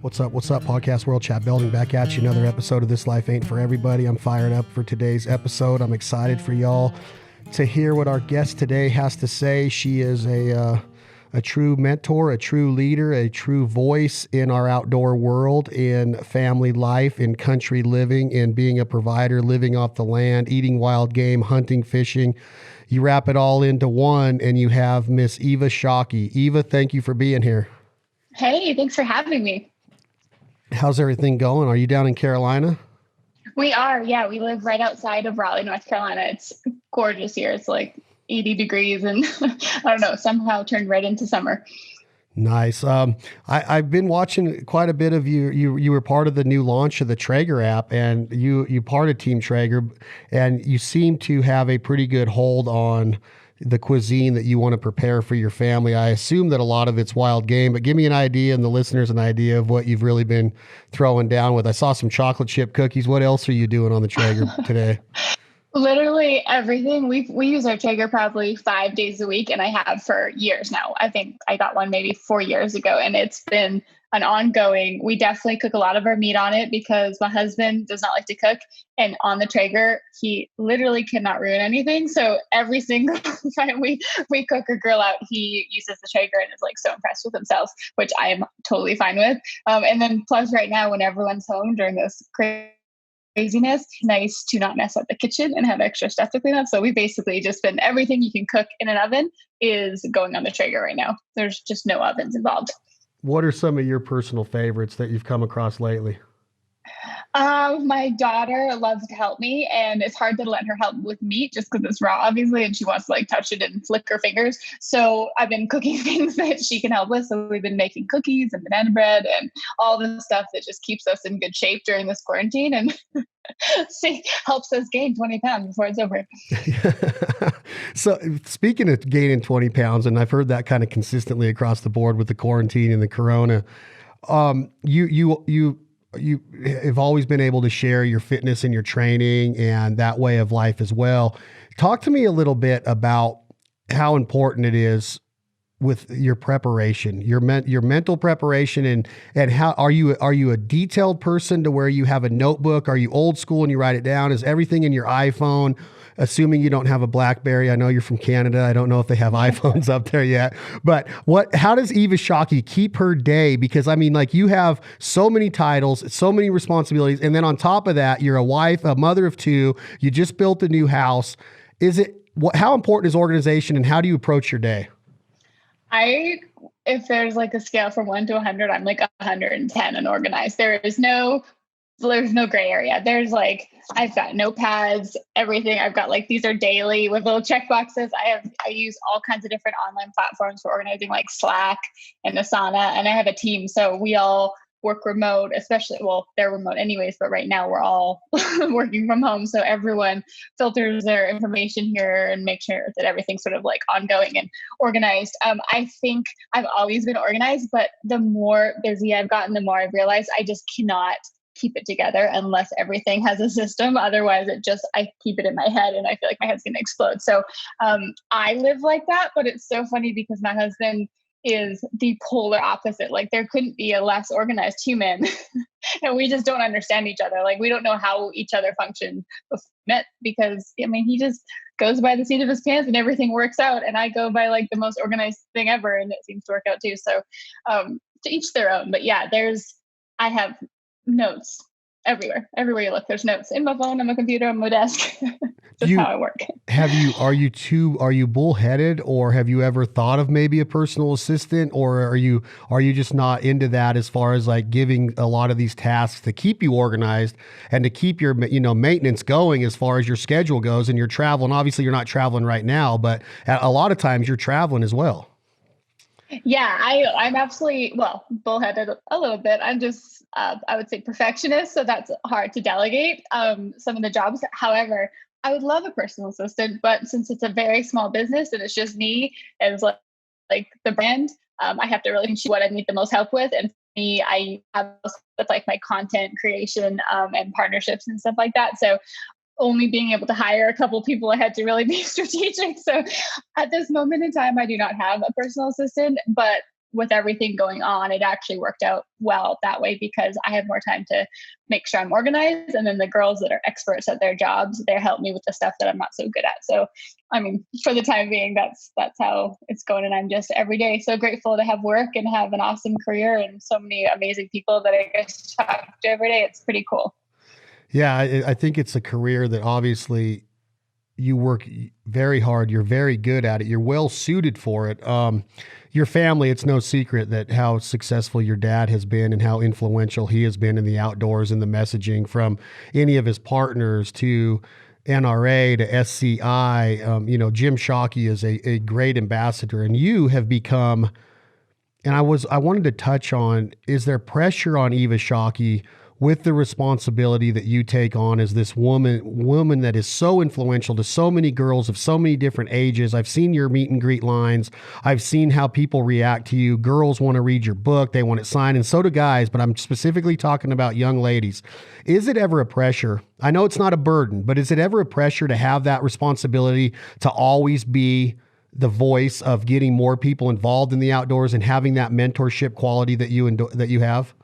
What's up, podcast world? Chad Belding back at you. Another episode of This Life Ain't For Everybody. I'm fired up for today's episode. I'm excited for y'all to hear what our guest today has to say. She is a true mentor, a true leader, a true voice in our outdoor world, in family life, in country living, in being a provider, living off the land, eating wild game, hunting, fishing. You wrap it all into one, and you have Miss Eva Shockey. Eva, thank you for being here. Hey, thanks for having me. How's everything going? Are you down in Carolina? We are. Yeah, we live right outside of Raleigh, North Carolina. It's gorgeous here. It's like 80 degrees and I don't know, somehow turned right into summer. Nice. I've been watching quite a bit of you. You were part of the new launch of the Traeger app, and you part of Team Traeger, and you seem to have a pretty good hold on the cuisine that you want to prepare for your family. I assume that a lot of it's wild game, but give me an idea and the listeners an idea of what you've really been throwing down with. I saw some chocolate chip cookies. What else are you doing on the Traeger today? Literally everything. We use our Traeger probably 5 days a week, and I have for years now. I think I got one maybe 4 years ago, and it's been an ongoing. We definitely cook a lot of our meat on it because my husband does not like to cook, and on the Traeger, he literally cannot ruin anything. So every single time we cook or grill out, he uses the Traeger and is like so impressed with himself, which I am totally fine with. And then plus right now, when everyone's home during this craziness, nice to not mess up the kitchen and have extra stuff to clean up. So we basically just been everything you can cook in an oven is going on the Traeger right now. There's just no ovens involved. What are some of your personal favorites that you've come across lately? My daughter loves to help me, and it's hard to let her help with meat just because it's raw, obviously, and she wants to like touch it and flick her fingers. So I've been cooking things that she can help with. So we've been making cookies and banana bread and all the stuff that just keeps us in good shape during this quarantine and helps us gain 20 pounds before it's over. So speaking of gaining 20 pounds, and I've heard that kind of consistently across the board with the quarantine and the corona, you have always been able to share your fitness and your training and that way of life as well. Talk to me a little bit about how important it is with your preparation, your mental preparation, and how are you a detailed person to where you have a notebook? Are you old school and you write it down? Is everything in your iPhone? Assuming you don't have a BlackBerry. I know you're from Canada. I don't know if they have iPhones up there yet, but how does Eva Shockey keep her day? Because I mean, like, you have so many titles, so many responsibilities. And then on top of that, you're a wife, a mother of two, you just built a new house. How important is organization, and how do you approach your day? If there's like a scale from 1 to 100, I'm like 110 and organized. There's no gray area. There's like, I've got notepads, everything. I've got like, these are daily with little check boxes. I use all kinds of different online platforms for organizing, like Slack and Asana, and I have a team. So we all work remote, especially, well, they're remote anyways, but right now we're all working from home. So everyone filters their information here and make sure that everything's sort of like ongoing and organized. I think I've always been organized, but the more busy I've gotten, the more I've realized I just cannot keep it together unless everything has a system. Otherwise I keep it in my head and I feel like my head's going to explode. So I live like that, but it's so funny because my husband is the polar opposite. Like, there couldn't be a less organized human and we just don't understand each other. Like, we don't know how each other function met because I mean, he just goes by the seat of his pants and everything works out. And I go by like the most organized thing ever. And it seems to work out too. So to each their own, but yeah, I have notes everywhere you look. There's notes in my phone, on my computer, on my desk. Just how I work. Are you bullheaded, or have you ever thought of maybe a personal assistant, or are you just not into that as far as like giving a lot of these tasks to keep you organized and to keep your maintenance going as far as your schedule goes and your travel? And obviously you're not traveling right now, but a lot of times you're traveling as well. Yeah, I'm absolutely, bullheaded a little bit. I'm just, I would say perfectionist. So that's hard to delegate some of the jobs. However, I would love a personal assistant, but since it's a very small business and it's just me as like the brand, I have to really choose what I need the most help with. And for me, I have with like my content creation and partnerships and stuff like that. So only being able to hire a couple people, I had to really be strategic. So at this moment in time, I do not have a personal assistant, but with everything going on, it actually worked out well that way because I have more time to make sure I'm organized. And then the girls that are experts at their jobs, they help me with the stuff that I'm not so good at. So, I mean, for the time being, that's how it's going. And I'm just every day so grateful to have work and have an awesome career and so many amazing people that I get to talk to every day. It's pretty cool. Yeah, I think it's a career that obviously you work very hard. You're very good at it. You're well suited for it. Your family, it's no secret that how successful your dad has been and how influential he has been in the outdoors and the messaging from any of his partners to NRA to SCI. Jim Shockey is a great ambassador, and you have become. And I wanted to touch on, is there pressure on Eva Shockey with the responsibility that you take on as this woman that is so influential to so many girls of so many different ages? I've seen your meet and greet lines. I've seen how people react to you. Girls want to read your book. They want it signed, and so do guys, but I'm specifically talking about young ladies. Is it ever a pressure? I know it's not a burden, but is it ever a pressure to have that responsibility to always be the voice of getting more people involved in the outdoors and having that mentorship quality that you have?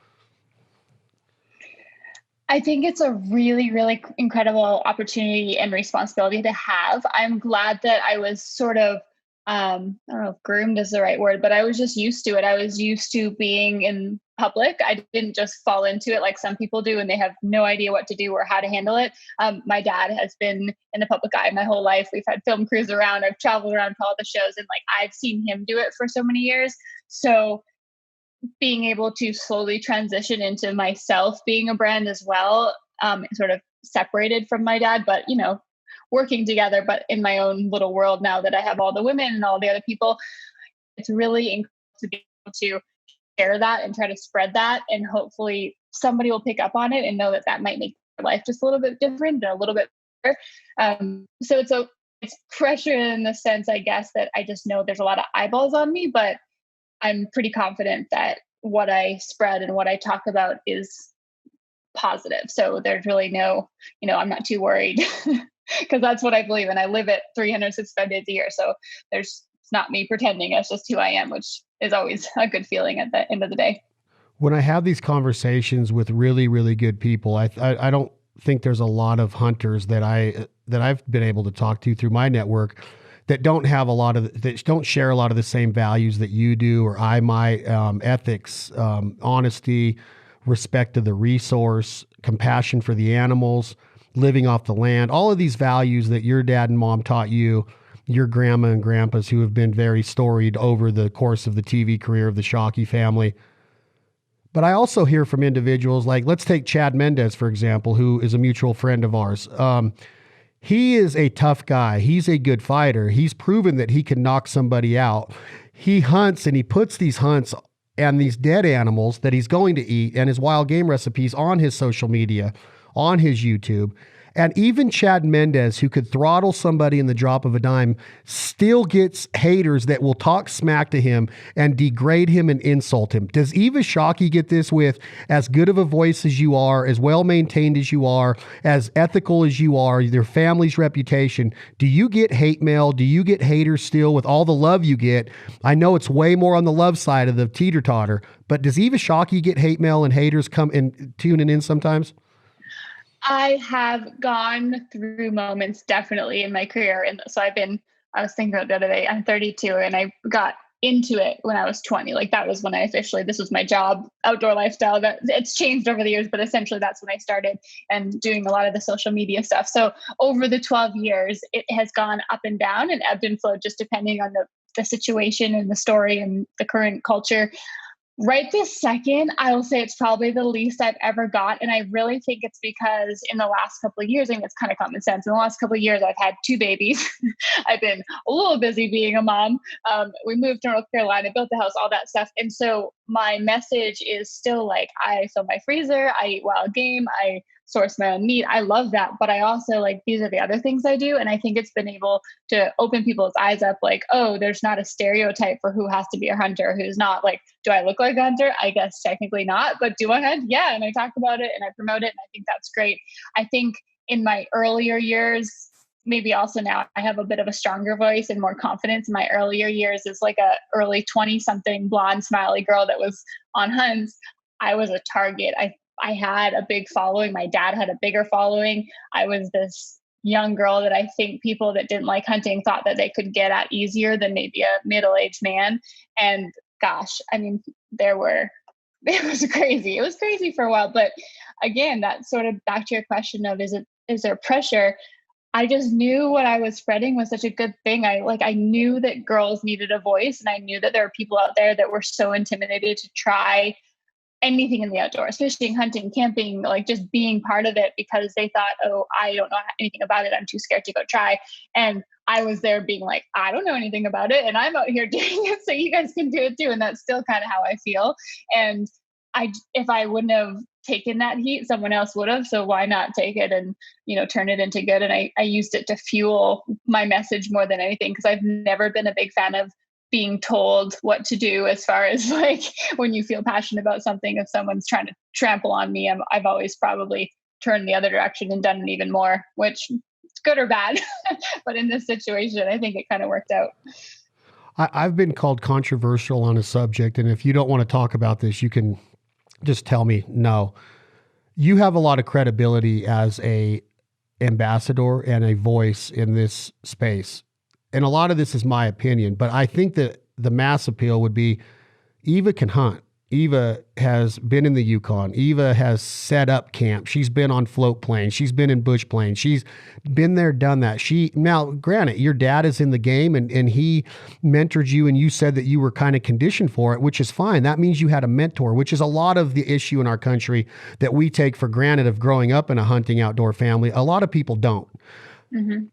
I think it's a really, really incredible opportunity and responsibility to have. I'm glad that I was sort of, I don't know if groomed is the right word, but I was just used to it. I was used to being in public. I didn't just fall into it like some people do and they have no idea what to do or how to handle it. My dad has been in the public eye my whole life. We've had film crews around. I've traveled around to all the shows and like I've seen him do it for so many years. So being able to slowly transition into myself being a brand as well, sort of separated from my dad, but working together, but in my own little world now that I have all the women and all the other people, it's really incredible to be able to share that and try to spread that. And hopefully somebody will pick up on it and know that that might make their life just a little bit different and a little bit better. So it's pressure in the sense, I guess, that I just know there's a lot of eyeballs on me, but I'm pretty confident that what I spread and what I talk about is positive. So there's really no, I'm not too worried because that's what I believe in. I live it 365 days a year. So it's not me pretending, it's just who I am, which is always a good feeling at the end of the day. When I have these conversations with really, really good people, I don't think there's a lot of hunters that I've been able to talk to through my network that don't share a lot of the same values that you do or I might, ethics, honesty, respect to the resource, compassion for the animals, living off the land, all of these values that your dad and mom taught you, your grandma and grandpas who have been very storied over the course of the TV career of the Shockey family. But I also hear from individuals like, let's take Chad Mendez, for example, who is a mutual friend of ours. He is a tough guy. He's a good fighter. He's proven that he can knock somebody out. He hunts and he puts these hunts and these dead animals that he's going to eat and his wild game recipes on his social media, on his YouTube. And even Chad Mendez, who could throttle somebody in the drop of a dime, still gets haters that will talk smack to him and degrade him and insult him. Does Eva Shockey get this with as good of a voice as you are, as well-maintained as you are, as ethical as you are, your family's reputation? Do you get hate mail? Do you get haters still with all the love you get? I know it's way more on the love side of the teeter-totter, but does Eva Shockey get hate mail and haters come and tuning in sometimes? I have gone through moments definitely in my career. And so I was thinking about the other day, I'm 32 and I got into it when I was 20. Like that was when this was my job, outdoor lifestyle. That it's changed over the years, but essentially that's when I started and doing a lot of the social media stuff. So over the 12 years, it has gone up and down and ebbed and flowed just depending on the situation and the story and the current culture. Right this second, I will say it's probably the least I've ever got. And I really think it's because in the last couple of years, I mean, it's kind of common sense. In the last couple of years, I've had 2 babies. I've been a little busy being a mom. We moved to North Carolina, built the house, all that stuff. And so my message is still like, I fill my freezer, I eat wild game, I source my own meat. I love that. But I also like, these are the other things I do. And I think it's been able to open people's eyes up like, oh, there's not a stereotype for who has to be a hunter, who's not. Like, do I look like a hunter? I guess technically not, but do I hunt? Yeah. And I talk about it and I promote it. And I think that's great. I think in my earlier years, maybe also now I have a bit of a stronger voice and more confidence. In my earlier years as like a early 20 something blonde smiley girl that was on hunts, I was a target. I had a big following. My dad had a bigger following. I was this young girl that I think people that didn't like hunting thought that they could get at easier than maybe a middle-aged man. And gosh, I mean, it was crazy. It was crazy for a while. But again, that's sort of back to your question of, is there pressure? I just knew what I was spreading was such a good thing. I knew that girls needed a voice, and I knew that there were people out there that were so intimidated to try anything in the outdoors, fishing, hunting, camping, like just being part of it, because they thought, oh, I don't know anything about it, I'm too scared to go try. And I was there being like, I don't know anything about it, and I'm out here doing it, so you guys can do it too. And that's still kind of how I feel. And if I wouldn't have taken that heat, someone else would have. So why not take it and, turn it into good? And I used it to fuel my message more than anything, because I've never been a big fan of being told what to do, as far as like when you feel passionate about something, if someone's trying to trample on me, I've always probably turned the other direction and done it even more, which is good or bad. But in this situation, I think it kind of worked out. I've been called controversial on a subject, and if you don't want to talk about this, you can just tell me no. You have a lot of credibility as a ambassador and a voice in this space. And a lot of this is my opinion, but I think that the mass appeal would be Eva can hunt. Eva has been in the Yukon. Eva has set up camp. She's been on float planes. She's been in bush planes. She's been there, done that. Now, granted, your dad is in the game and he mentored you, and you said that you were kind of conditioned for it, which is fine. That means you had a mentor, which is a lot of the issue in our country that we take for granted of growing up in a hunting outdoor family. A lot of people don't. Mm-hmm.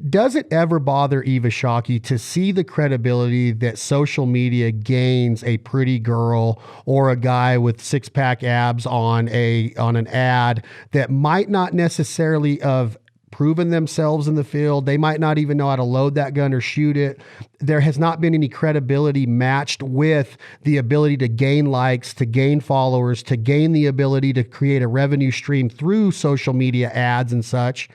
Does it ever bother Eva Shockey to see the credibility that social media gains a pretty girl or a guy with six-pack abs on an ad that might not necessarily have proven themselves in the field? They might not even know how to load that gun or shoot it. There has not been any credibility matched with the ability to gain likes, to gain followers, to gain the ability to create a revenue stream through social media ads and such.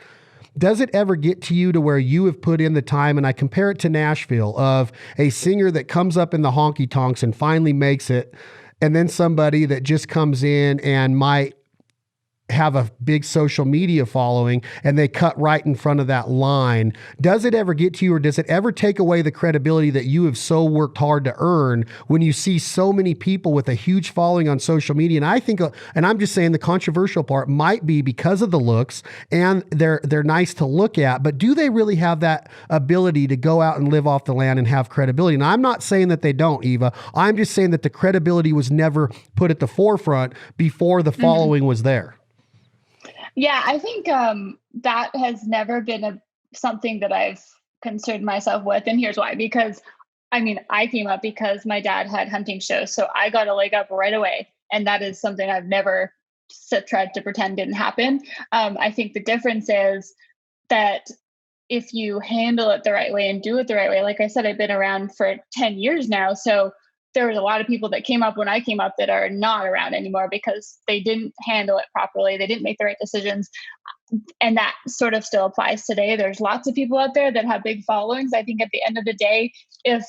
Does it ever get to you to where you have put in the time, and I compare it to Nashville, of a singer that comes up in the honky tonks and finally makes it, and then somebody that just comes in and might have a big social media following and they cut right in front of that line? Does it ever get to you, or does it ever take away the credibility that you have so worked hard to earn when you see so many people with a huge following on social media? And I think, and I'm just saying the controversial part might be because of the looks, and they're nice to look at, but do they really have that ability to go out and live off the land and have credibility? And I'm not saying that they don't, Eva. I'm just saying that the credibility was never put at the forefront before the following was there. Yeah, I think that has never been something that I've concerned myself with. And here's why. Because, I came up because my dad had hunting shows. So I got a leg up right away. And that is something I've never tried to pretend didn't happen. I think the difference is that if you handle it the right way and do it the right way, like I said, I've been around for 10 years now. So there was a lot of people that came up when I came up that are not around anymore because they didn't handle it properly. They didn't make the right decisions. And that sort of still applies today. There's lots of people out there that have big followings. I think at the end of the day, if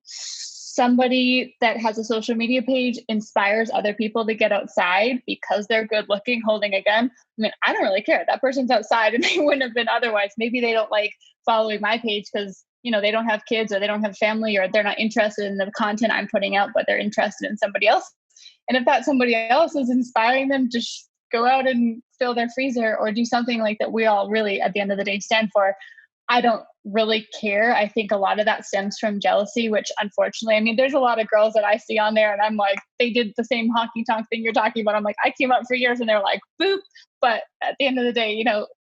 somebody that has a social media page inspires other people to get outside because they're good looking, holding a gun, I don't really care. That person's outside and they wouldn't have been otherwise. Maybe they don't like following my page because they don't have kids or they don't have family or they're not interested in the content I'm putting out, but they're interested in somebody else. And if that somebody else is inspiring them to go out and fill their freezer or do something like that we all really, at the end of the day, stand for, I don't really care. I think a lot of that stems from jealousy, which unfortunately, there's a lot of girls that I see on there and I'm like, they did the same honky tonk thing you're talking about. I'm like, I came up for years and they're like, boop. But at the end of the day,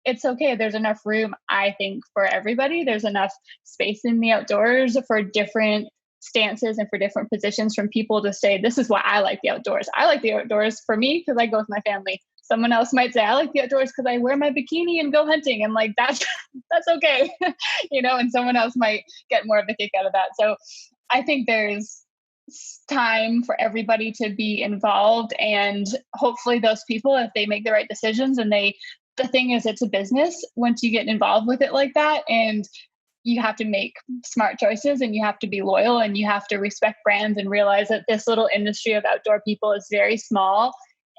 it's okay. There's enough room, I think, for everybody. There's enough space in the outdoors for different stances and for different positions from people to say, this is why I like the outdoors. I like the outdoors for me because I go with my family. Someone else might say, I like the outdoors because I wear my bikini and go hunting. And like, that's okay. And someone else might get more of a kick out of that. So I think there's time for everybody to be involved. And hopefully those people, if they make the right decisions and they the thing is, it's a business once you get involved with it like that. And you have to make smart choices, and you have to be loyal, and you have to respect brands and realize that this little industry of outdoor people is very small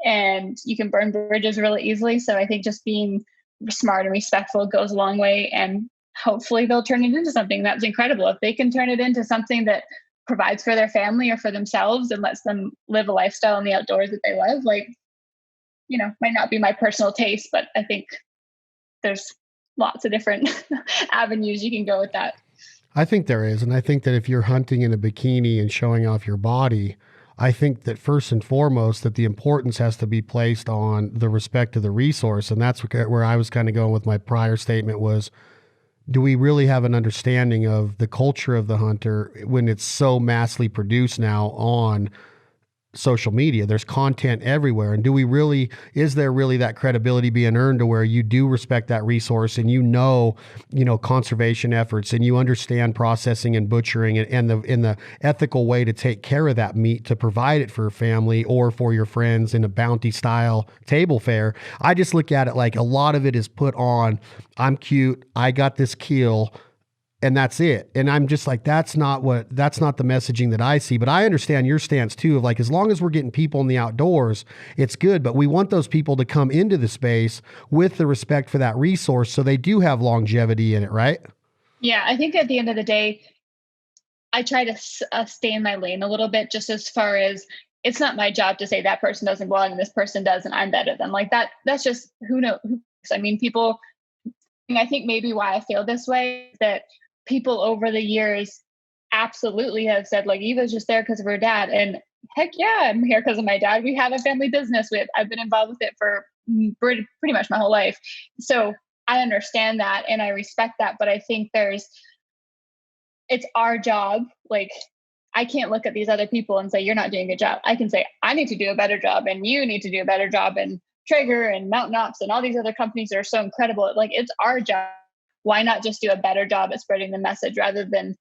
and you can burn bridges really easily. So I think just being smart and respectful goes a long way. And hopefully they'll turn it into something that's incredible. If they can turn it into something that provides for their family or for themselves and lets them live a lifestyle in the outdoors that they love, like, might not be my personal taste, but I think there's lots of different avenues you can go with that. I think there is. And I think that if you're hunting in a bikini and showing off your body, I think that first and foremost that the importance has to be placed on the respect of the resource. And that's where I was kind of going with my prior statement was, do we really have an understanding of the culture of the hunter when it's so massively produced now on social media? There's content everywhere. And is there really that credibility being earned to where you do respect that resource and conservation efforts, and you understand processing and butchering and the ethical way to take care of that meat to provide it for your family or for your friends in a bounty style table fare? I just look at it like a lot of it is put on, I'm cute, I got this kill, and that's it. And I'm just like, that's not the messaging that I see. But I understand your stance too, of like, as long as we're getting people in the outdoors, it's good. But we want those people to come into the space with the respect for that resource, so they do have longevity in it, right? Yeah, I think at the end of the day, I try to stay in my lane a little bit, just as far as it's not my job to say that person doesn't belong and this person does, and I'm better than like that. That's just who knows. I mean, people, I think maybe why I feel this way is that people over the years absolutely have said, like, Eva's just there because of her dad. And heck yeah, I'm here because of my dad. We have a family business. I've been involved with it for pretty much my whole life. So I understand that and I respect that. But I think it's our job. Like, I can't look at these other people and say, you're not doing a good job. I can say, I need to do a better job, and you need to do a better job. And Traeger and Mountain Ops and all these other companies that are so incredible. Like, it's our job. Why not just do a better job at spreading the message rather than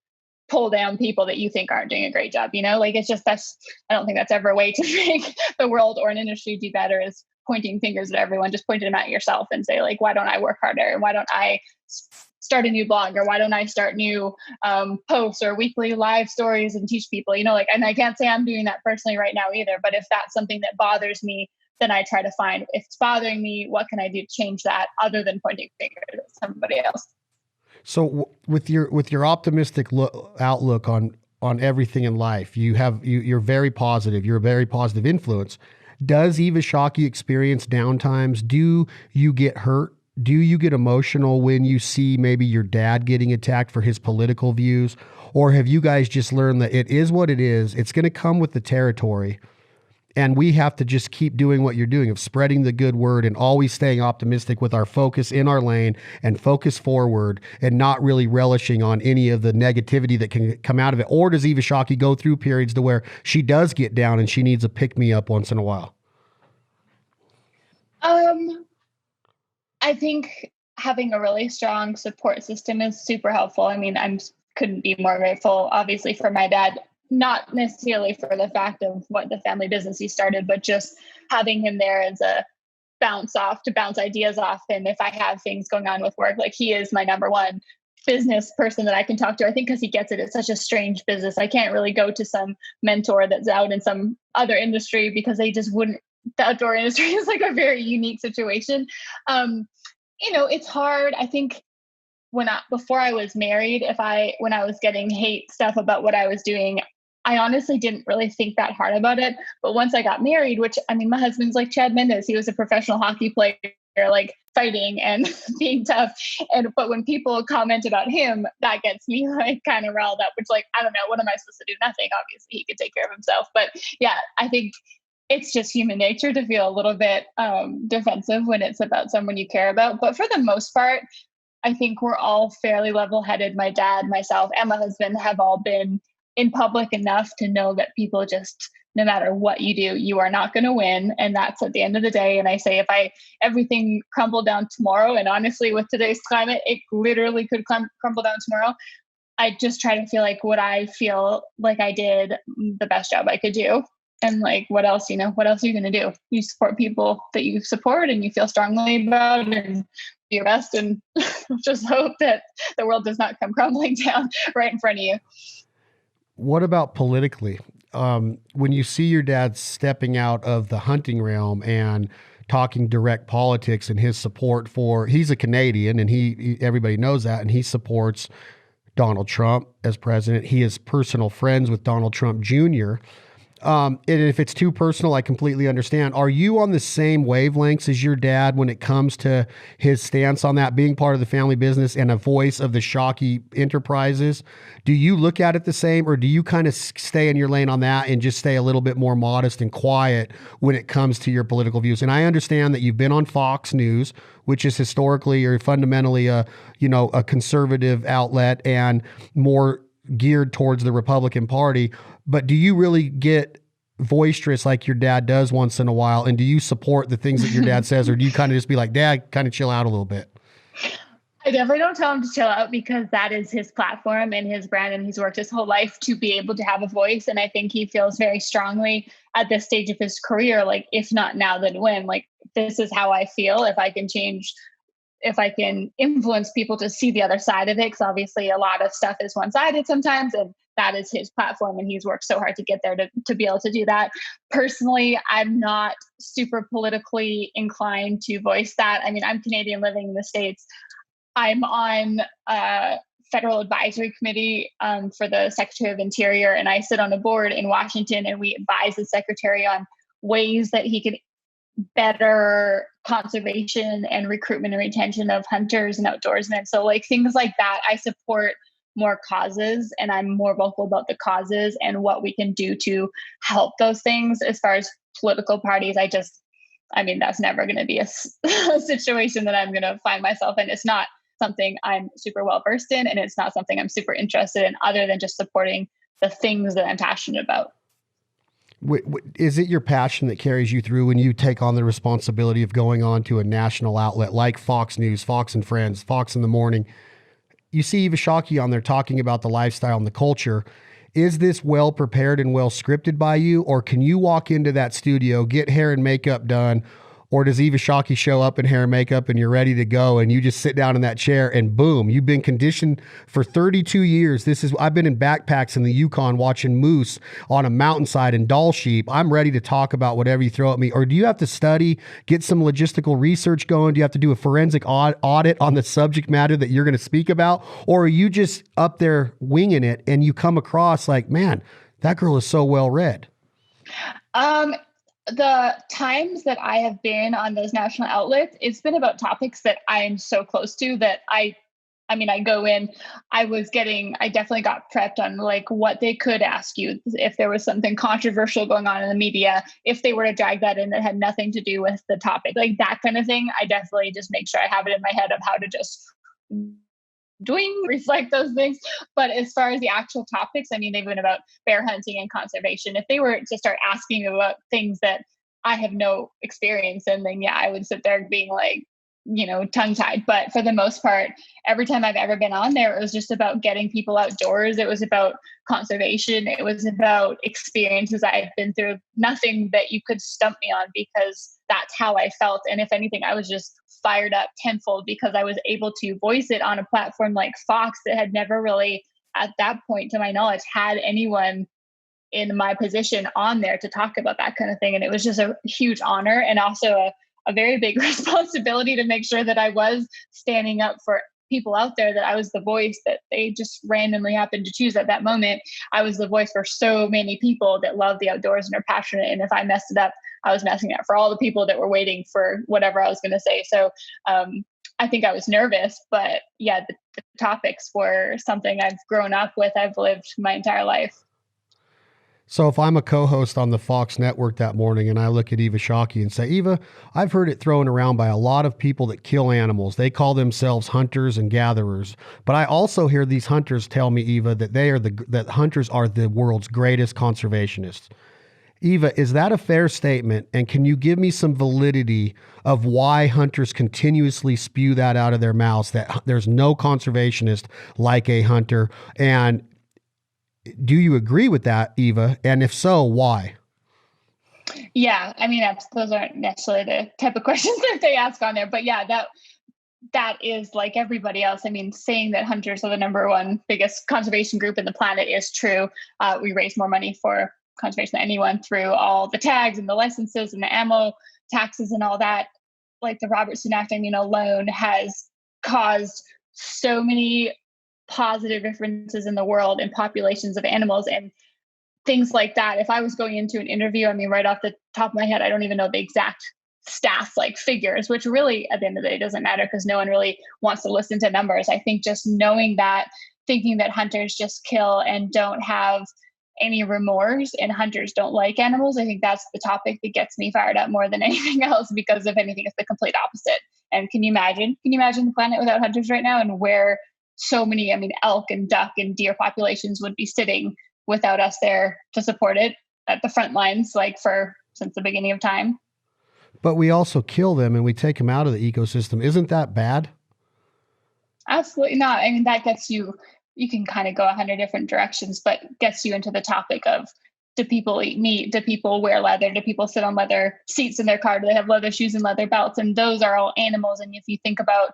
pull down people that you think aren't doing a great job? Like, it's just, I don't think that's ever a way to make the world or an industry do better, is pointing fingers at everyone. Just point them at yourself and say, like, why don't I work harder? And why don't I start a new blog? Or why don't I start new posts or weekly live stories and teach people, and I can't say I'm doing that personally right now either. But if that's something that bothers me, then I try to find, if it's bothering me, what can I do to change that other than pointing fingers at somebody else? So with your optimistic outlook on everything in life, you're very positive. You're a very positive influence. Does Eva Shockey experience downtimes? Do you get hurt? Do you get emotional when you see maybe your dad getting attacked for his political views? Or have you guys just learned that it is what it is? It's going to come with the territory. And we have to just keep doing what you're doing, of spreading the good word and always staying optimistic with our focus in our lane and focus forward, and not really relishing on any of the negativity that can come out of it? Or does Eva Shockey go through periods to where she does get down and she needs a pick me up once in a while? I think having a really strong support system is super helpful. I mean, couldn't be more grateful, obviously, for my dad. Not necessarily for the fact of what the family business he started, but just having him there as a bounce ideas off. And if I have things going on with work, like, he is my number one business person that I can talk to. I think because he gets it. It's such a strange business. I can't really go to some mentor that's out in some other industry because they just wouldn't. The outdoor industry is like a very unique situation. It's hard. I think before I was married, when I was getting hate stuff about what I was doing, I honestly didn't really think that hard about it. But once I got married, which, I mean, my husband's like Chad Mendes. He was a professional hockey player, like fighting and being tough. But when people comment about him, that gets me like kind of riled up, which, like, I don't know, what am I supposed to do? Nothing. Obviously, he could take care of himself. But yeah, I think it's just human nature to feel a little bit defensive when it's about someone you care about. But for the most part, I think we're all fairly level-headed. My dad, myself, and my husband have all been in public enough to know that people just, no matter what you do, you are not going to win. And that's at the end of the day. And I say, if everything crumbled down tomorrow, and honestly, with today's climate, it literally could crumble down tomorrow, I just try to feel like, would I feel like I did the best job I could do? And like, what else, what else are you going to do? You support people that you support and you feel strongly about, and do your best, and just hope that the world does not come crumbling down right in front of you. What about politically? When you see your dad stepping out of the hunting realm and talking direct politics and his support for, he's a Canadian and everybody knows that, and he supports Donald Trump as president. He is personal friends with Donald Trump Jr. And if it's too personal, I completely understand. Are you on the same wavelengths as your dad when it comes to his stance on that, being part of the family business and a voice of the Shockey enterprises? Do you look at it the same, or do you kind of stay in your lane on that and just stay a little bit more modest and quiet when it comes to your political views? And I understand that you've been on Fox News, which is historically or fundamentally a conservative outlet and more geared towards the Republican Party. But do you really get boisterous like your dad does once in a while? And do you support the things that your dad says, or do you kind of just be like, Dad, kind of chill out a little bit? I definitely don't tell him to chill out, because that is his platform and his brand, and he's worked his whole life to be able to have a voice. And I think he feels very strongly at this stage of his career, like, if not now, then when? Like, this is how I feel. If I can change, if I can influence people to see the other side of it, because obviously a lot of stuff is one-sided sometimes, and that is his platform, and he's worked so hard to get there to be able to do that. Personally, I'm not super politically inclined to voice that. I mean, I'm Canadian living in the States. I'm on a federal advisory committee for the Secretary of Interior, and I sit on a board in Washington, and we advise the Secretary on ways that he could better conservation and recruitment and retention of hunters and outdoorsmen. So like things like that, I support more causes, and I'm more vocal about the causes and what we can do to help those things. As far as political parties, that's never going to be a situation that I'm going to find myself in. It's not something I'm super well versed in, and it's not something I'm super interested in, other than just supporting the things that I'm passionate about. Is it your passion that carries you through when you take on the responsibility of going on to a national outlet like Fox News, Fox and Friends, Fox in the Morning? You see Eva Shockey on there talking about the lifestyle and the culture. Is this well prepared and well scripted by you, or can you walk into that studio, get hair and makeup done, or does Eva Shockey show up in hair and makeup and you're ready to go and you just sit down in that chair and boom, you've been conditioned for 32 years. I've been in backpacks in the Yukon watching moose on a mountainside and doll sheep. I'm ready to talk about whatever you throw at me. Or do you have to study, get some logistical research going? Do you have to do a forensic audit on the subject matter that you're going to speak about? Or are you just up there winging it and you come across like, man, that girl is so well read? The times that I have been on those national outlets, it's been about topics that I'm so close to that I go in, I definitely got prepped on like what they could ask you if there was something controversial going on in the media, if they were to drag that in that had nothing to do with the topic, like that kind of thing. I definitely just make sure I have it in my head of how to just reflect those things. But as far as the actual topics, they've been about bear hunting and conservation. If they were to start asking about things that I have no experience in, then yeah, I would sit there being like, tongue-tied. But for the most part, every time I've ever been on there, it was just about getting people outdoors. It was about conservation. It was about experiences I've been through. Nothing that you could stump me on, because that's how I felt. And if anything, I was just fired up tenfold because I was able to voice it on a platform like Fox that had never really, at that point, to my knowledge, had anyone in my position on there to talk about that kind of thing. And it was just a huge honor, and also a very big responsibility to make sure that I was standing up for people out there, that I was the voice that they just randomly happened to choose at that moment. I was the voice for so many people that love the outdoors and are passionate. And if I messed it up, I was messing it up for all the people that were waiting for whatever I was going to say. So I think I was nervous, but yeah, the topics were something I've grown up with. I've lived my entire life. So if I'm a co-host on the Fox network that morning and I look at Eva Shockey and say, Eva, I've heard it thrown around by a lot of people that kill animals. They call themselves hunters and gatherers. But I also hear these hunters tell me, Eva, that that hunters are the world's greatest conservationists. Eva, is that a fair statement? And can you give me some validity of why hunters continuously spew that out of their mouths, that there's no conservationist like a hunter? And do you agree with that, Eva? And if so, why? Yeah, I mean, those aren't necessarily the type of questions that they ask on there, but yeah, that is like everybody else. I mean, saying that hunters are the number one biggest conservation group in the planet is true. We raise more money for conservation than anyone through all the tags and the licenses and the ammo taxes and all that. Like the Robertson Act, I mean, alone has caused so many positive differences in the world in populations of animals and things like that. If I was going into an interview, I mean, right off the top of my head, I don't even know the exact stats, like figures, which really at the end of the day doesn't matter because no one really wants to listen to numbers. I think just knowing that, thinking that hunters just kill and don't have any remorse and hunters don't like animals, I think that's the topic that gets me fired up more than anything else, because if anything, it's the complete opposite. And can you imagine the planet without hunters right now, and where so many, I mean, elk and duck and deer populations would be sitting without us there to support it at the front lines, like since the beginning of time. But we also kill them and we take them out of the ecosystem. Isn't that bad? Absolutely not. I mean, that gets you can kind of go 100 different directions, but gets you into the topic of, do people eat meat? Do people wear leather? Do people sit on leather seats in their car? Do they have leather shoes and leather belts? And those are all animals. And if you think about,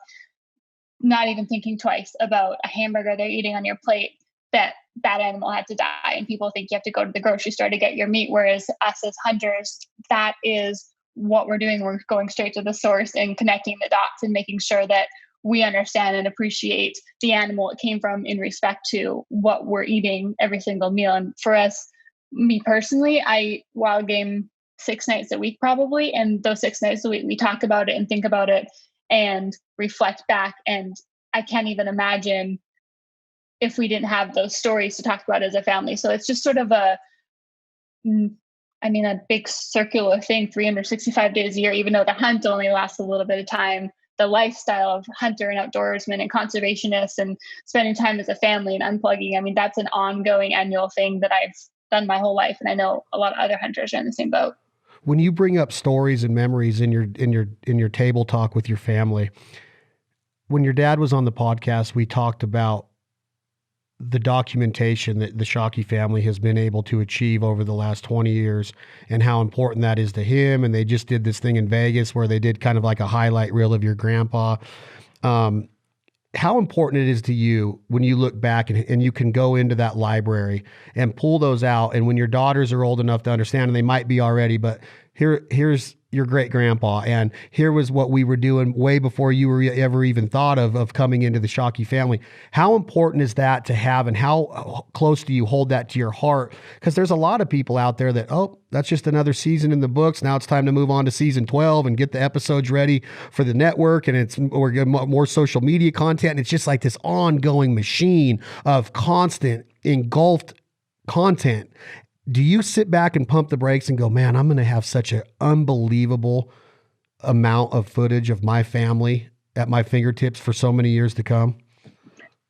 not even thinking twice about a hamburger they're eating on your plate, that animal had to die. And people think you have to go to the grocery store to get your meat. Whereas us as hunters, that is what we're doing. We're going straight to the source and connecting the dots and making sure that we understand and appreciate the animal it came from in respect to what we're eating every single meal. And for us, me personally, I wild game 6 nights a week probably. And those 6 nights a week, we talk about it and think about it and reflect back. And I can't even imagine if we didn't have those stories to talk about as a family. So it's just sort of a big circular thing, 365 days a year, even though the hunt only lasts a little bit of time. The lifestyle of hunter and outdoorsman and conservationists and spending time as a family and unplugging, I mean, that's an ongoing annual thing that I've done my whole life. And I know a lot of other hunters are in the same boat. When you bring up stories and memories in your table talk with your family, when your dad was on the podcast, we talked about the documentation that the Shockey family has been able to achieve over the last 20 years and how important that is to him. And they just did this thing in Vegas where they did kind of like a highlight reel of your grandpa. How important it is to you when you look back and you can go into that library and pull those out. And when your daughters are old enough to understand, and they might be already, but here's your great grandpa, and here was what we were doing way before you were ever even thought of coming into the Shockey family. How important is that to have, and how close do you hold that to your heart? Because there's a lot of people out there that, oh, that's just another season in the books. Now it's time to move on to season 12 and get the episodes ready for the network. And we're getting more social media content. And it's just like this ongoing machine of constant engulfed content. Do you sit back and pump the brakes and go, man, I'm going to have such an unbelievable amount of footage of my family at my fingertips for so many years to come?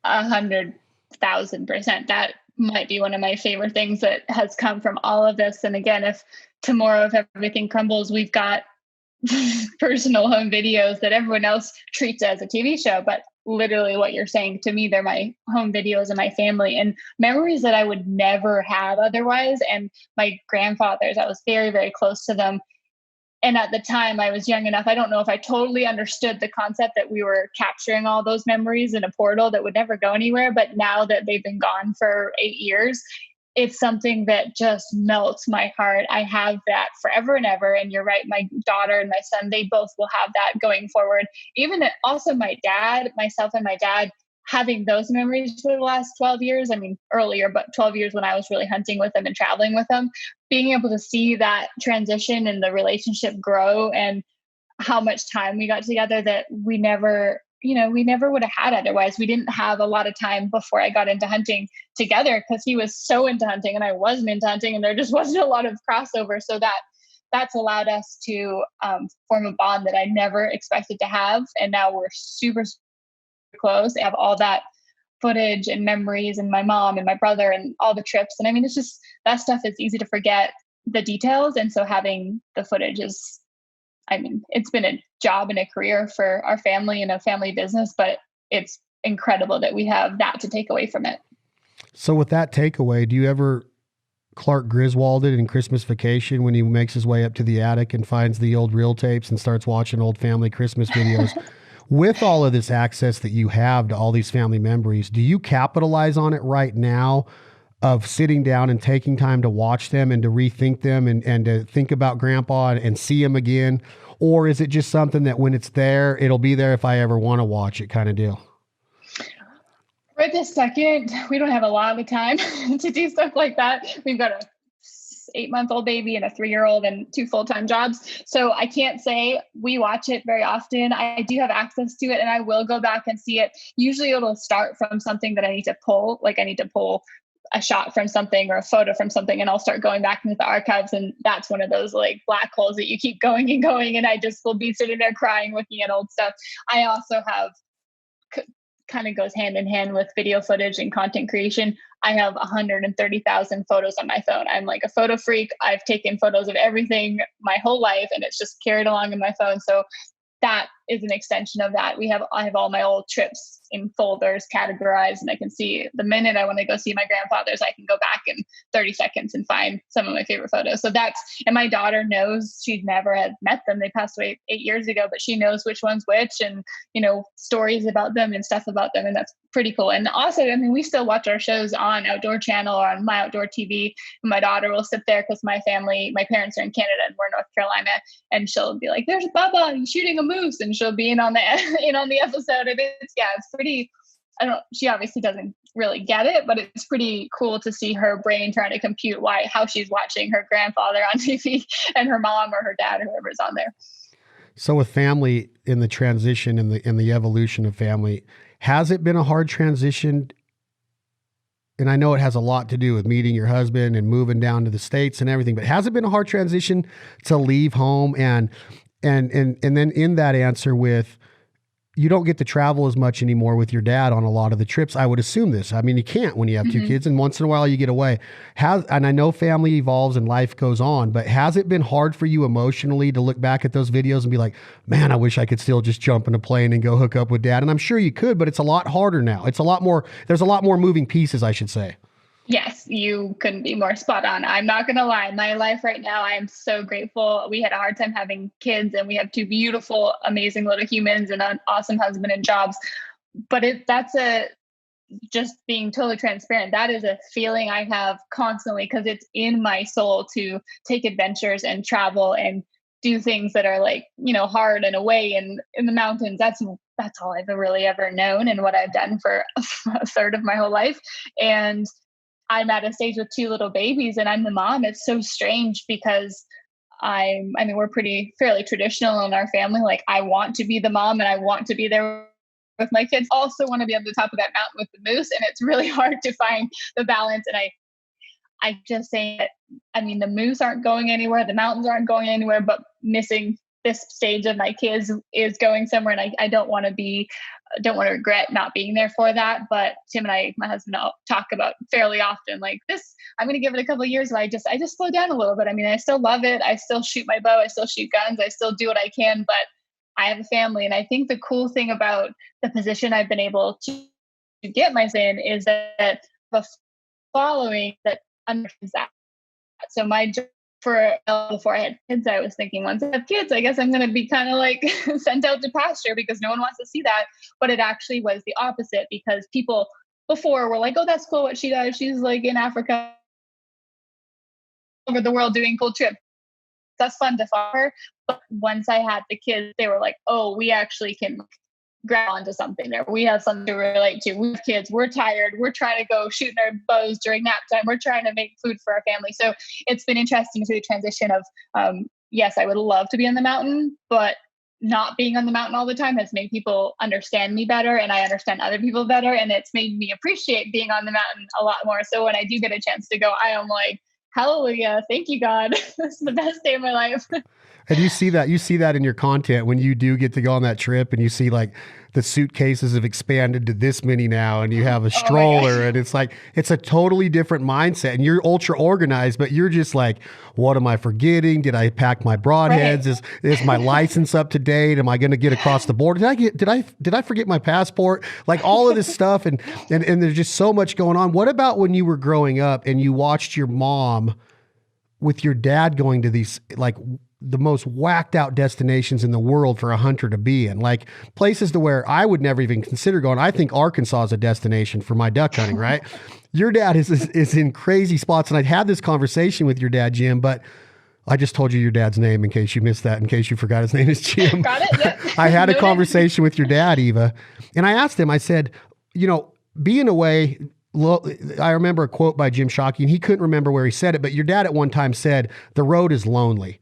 100,000%. That might be one of my favorite things that has come from all of this. And again, if tomorrow, if everything crumbles, we've got personal home videos that everyone else treats as a TV show, but literally what you're saying to me, they're my home videos and my family and memories that I would never have otherwise. And my grandfathers, I was very, very close to them. And at the time I was young enough, I don't know if I totally understood the concept that we were capturing all those memories in a portal that would never go anywhere. But now that they've been gone for 8 years, it's something that just melts my heart. I have that forever and ever. And you're right, my daughter and my son, they both will have that going forward. Even also my dad, myself and my dad, having those memories for the last 12 years. I mean, earlier, but 12 years when I was really hunting with them and traveling with them, being able to see that transition and the relationship grow and how much time we got together that we never would have had otherwise. We didn't have a lot of time before I got into hunting together because he was so into hunting and I wasn't into hunting, and there just wasn't a lot of crossover. So that's allowed us to form a bond that I never expected to have. And now we're super, super close. I have all that footage and memories, and my mom and my brother and all the trips. And I mean, it's just, that stuff is easy to forget the details. And so having the footage is, I mean, it's been a job and a career for our family and a family business, but it's incredible that we have that to take away from it. So with that takeaway, do you ever Clark Griswolded in Christmas Vacation when he makes his way up to the attic and finds the old reel tapes and starts watching old family Christmas videos. With all of this access that you have to all these family memories, do you capitalize on it right now of sitting down and taking time to watch them and to rethink them and to think about grandpa and see him again? Or is it just something that when it's there, it'll be there if I ever want to watch it kind of deal? Right this second, we don't have a lot of time to do stuff like that. We've got a 8-month-old baby and a 3-year-old and 2 full-time jobs. So I can't say we watch it very often. I do have access to it and I will go back and see it. Usually it'll start from something that I need to pull, like I need to pull a shot from something or a photo from something, and I'll start going back into the archives. And that's one of those like black holes that you keep going and going. And I just will be sitting there crying, looking at old stuff. I also have kind of goes hand in hand with video footage and content creation. I have 130,000 photos on my phone. I'm like a photo freak. I've taken photos of everything my whole life and it's just carried along in my phone. So that is an extension of that. I have all my old trips in folders categorized, and I can see the minute I want to go see my grandfather's, I can go back in 30 seconds and find some of my favorite photos. So and my daughter knows, she never had met them. They passed away 8 years ago, but she knows which one's which and, stories about them and stuff about them. And that's pretty cool. And also, we still watch our shows on Outdoor Channel or on My Outdoor TV. And my daughter will sit there because my parents are in Canada and we're in North Carolina. And she'll be like, there's Bubba, he's shooting a moose. And she'll be in on the episode. And it's pretty, she obviously doesn't really get it, but it's pretty cool to see her brain trying to compute how she's watching her grandfather on TV and her mom or her dad or whoever's on there. So with family in the transition and the evolution of family, has it been a hard transition? And I know it has a lot to do with meeting your husband and moving down to the States and everything, but has it been a hard transition to leave home and then in that answer with, you don't get to travel as much anymore with your dad on a lot of the trips. I would assume this. You can't when you have 2 kids, and once in a while you get away. And I know family evolves and life goes on, but has it been hard for you emotionally to look back at those videos and be like, man, I wish I could still just jump in a plane and go hook up with dad? And I'm sure you could, but it's a lot harder now. There's a lot more moving pieces, I should say. Yes, you couldn't be more spot on. I'm not going to lie. My life right now, I am so grateful. We had a hard time having kids and we have 2 beautiful, amazing little humans and an awesome husband and jobs. But just being totally transparent, that is a feeling I have constantly because it's in my soul to take adventures and travel and do things that are like, hard and away and in the mountains. That's all I've really ever known and what I've done for a third of my whole life. And I'm at a stage with 2 little babies and I'm the mom. It's so strange because we're fairly traditional in our family. Like I want to be the mom and I want to be there with my kids. Also want to be on the top of that mountain with the moose. And it's really hard to find the balance. And I just say that, the moose aren't going anywhere. The mountains aren't going anywhere, but missing this stage of my kids is going somewhere. And I don't want to regret not being there for that. But Tim and my husband, talk about fairly often like this. I'm going to give it a couple of years where I just slow down a little bit. I still love it. I still shoot my bow. I still shoot guns. I still do what I can, but I have a family. And I think the cool thing about the position I've been able to get myself in is that the following that understands that. So before I had kids, I was thinking once I have kids, I guess I'm going to be kind of like sent out to pasture because no one wants to see that. But it actually was the opposite because people before were like, oh, that's cool what she does. She's like in Africa, over the world doing cool trips. That's fun to follow her. But once I had the kids, they were like, oh, we actually can grab onto something there. We have something to relate to. We have kids. We're tired. We're trying to go shooting our bows during nap time. We're trying to make food for our family. So it's been interesting to see the transition of, yes, I would love to be on the mountain, but not being on the mountain all the time has made people understand me better and I understand other people better. And it's made me appreciate being on the mountain a lot more. So when I do get a chance to go, I am like, hallelujah. Thank you, God. This is the best day of my life. And you see that in your content when you do get to go on that trip and you see like the suitcases have expanded to this many now and you have a Oh my stroller gosh. and it's like, it's a totally different mindset and you're ultra organized, but you're just like, what am I forgetting? Did I pack my broadheads? Right. Is my license up to date? Am I going to get across the border? Did I forget my passport? Like all of this stuff. And there's just so much going on. What about when you were growing up and you watched your mom with your dad going to these like the most whacked out destinations in the world for a hunter to be in, like places to where I would never even consider going. I think Arkansas is a destination for my duck hunting, right? Your dad is in crazy spots. And I'd had this conversation with your dad, Jim, but I just told you your dad's name in case you missed that, in case you forgot his name is Jim. Got it? Yep. I had a Noted. conversation with your dad, Eva, and I asked him, I said, being away, I remember a quote by Jim Shockey, and he couldn't remember where he said it, but your dad at one time said, the road is lonely.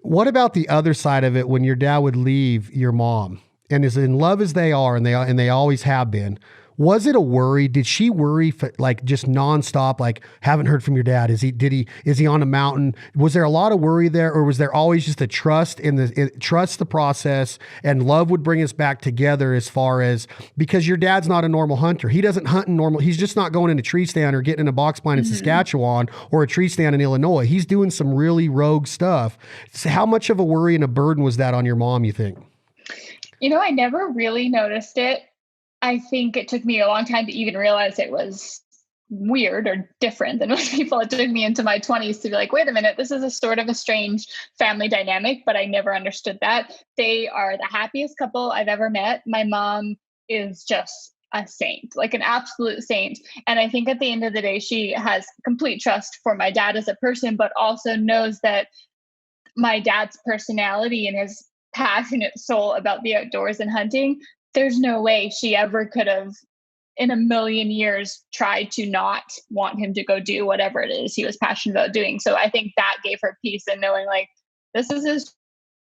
What about the other side of it when your dad would leave your mom and as in love as they are, and they always have been? Was it a worry? Did she worry for, like just nonstop? Like, haven't heard from your dad. Is he on a mountain? Was there a lot of worry there, or was there always just a trust trust the process, and love would bring us back together? As far as, because your dad's not a normal hunter. He doesn't hunt in normal. He's just not going in a tree stand or getting in a box blind in Saskatchewan or a tree stand in Illinois. He's doing some really rogue stuff. So how much of a worry and a burden was that on your mom, you think? I never really noticed it. I think it took me a long time to even realize it was weird or different than most people. It took me into my 20s to be like, wait a minute, this is a sort of a strange family dynamic, but I never understood that. They are the happiest couple I've ever met. My mom is just a saint, like an absolute saint. And I think at the end of the day, she has complete trust for my dad as a person, but also knows that my dad's personality and his passionate soul about the outdoors and hunting, there's no way she ever could have in a million years tried to not want him to go do whatever it is he was passionate about doing. So I think that gave her peace in knowing like, this is his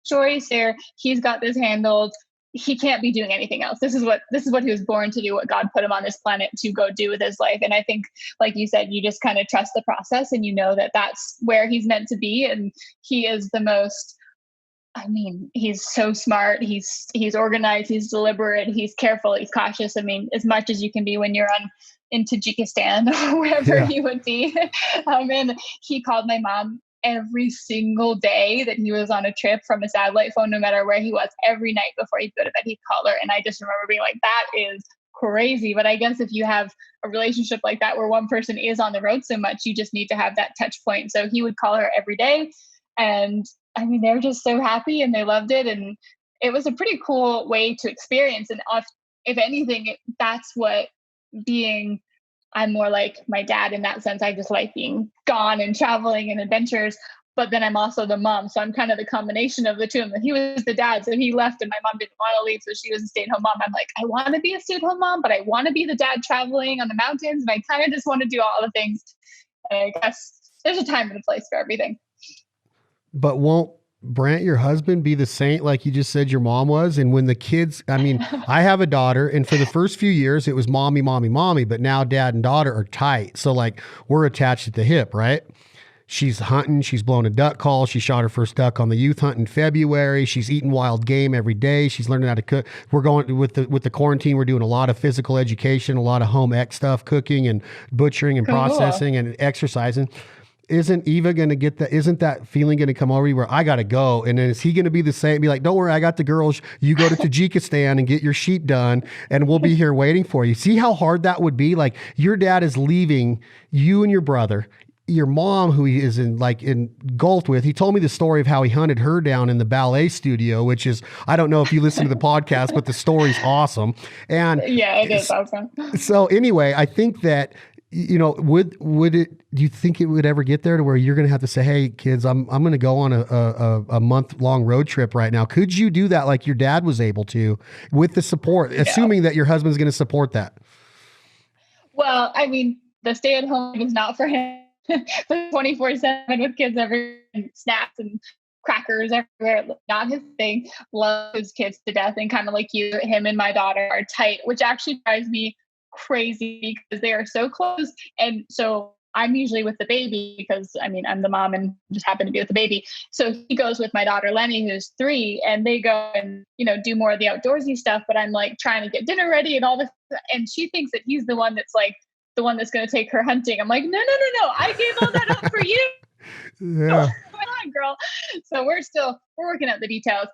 choice here. He's got this handled. He can't be doing anything else. This is what he was born to do, what God put him on this planet to go do with his life. And I think, like you said, you just kind of trust the process and you know that that's where he's meant to be. And he is the most, he's so smart. He's organized, he's deliberate, he's careful, he's cautious. As much as you can be when you're in Tajikistan or wherever you would be. And he called my mom every single day that he was on a trip from a satellite phone, no matter where he was. Every night before he'd go to bed, he'd call her. And I just remember being like, that is crazy. But I guess if you have a relationship like that where one person is on the road so much, you just need to have that touch point. So he would call her every day. And they're just so happy and they loved it. And it was a pretty cool way to experience. And if anything, that's what I'm more like my dad in that sense. I just like being gone and traveling and adventures, but then I'm also the mom. So I'm kind of the combination of the two of them. He was the dad, so he left and my mom didn't want to leave. So she was a stay-at-home mom. I'm like, I want to be a stay-at-home mom, but I want to be the dad traveling on the mountains. And I kind of just want to do all the things. And I guess there's a time and a place for everything. But won't Brant, your husband, be the saint like you just said your mom was? And when the kids, I have a daughter, and for the first few years it was mommy, mommy, mommy, but now dad and daughter are tight. So like we're attached at the hip, right? She's hunting. She's blown a duck call. She shot her first duck on the youth hunt in February. She's eating wild game every day. She's learning how to cook. We're going with the quarantine. We're doing a lot of physical education, a lot of home ec stuff, cooking and butchering and processing and exercising. Isn't Eva going to get that? Isn't that feeling going to come over you where I got to go? And then is he going to be the same? Be like, don't worry, I got the girls. You go to Tajikistan and get your sheep done and we'll be here waiting for you. See how hard that would be? Like your dad is leaving you and your brother, your mom, who he is engulfed with. He told me the story of how he hunted her down in the ballet studio, which is, I don't know if you listen to the podcast, but the story's awesome. And yeah, it is awesome. So anyway, I think that, would it, do you think it would ever get there to where you're going to have to say, hey kids, I'm going to go on a month long road trip right now? Could you do that like your dad was able to with the support, assuming that your husband's going to support that? Well, the stay at home is not for him. The 24/7 with kids everywhere, and snacks and crackers everywhere, not his thing. Loves his kids to death, and kind of like you, him and my daughter are tight, which actually drives me crazy because they are so close. And so I'm usually with the baby because I'm the mom and just happen to be with the baby. So he goes with my daughter, Lenny, who's 3, and they go and, do more of the outdoorsy stuff. But I'm like trying to get dinner ready and all this. And she thinks that he's the one that's like the one that's going to take her hunting. I'm like, no. I gave all that up for you. Yeah. Come on, girl. So we're working out the details.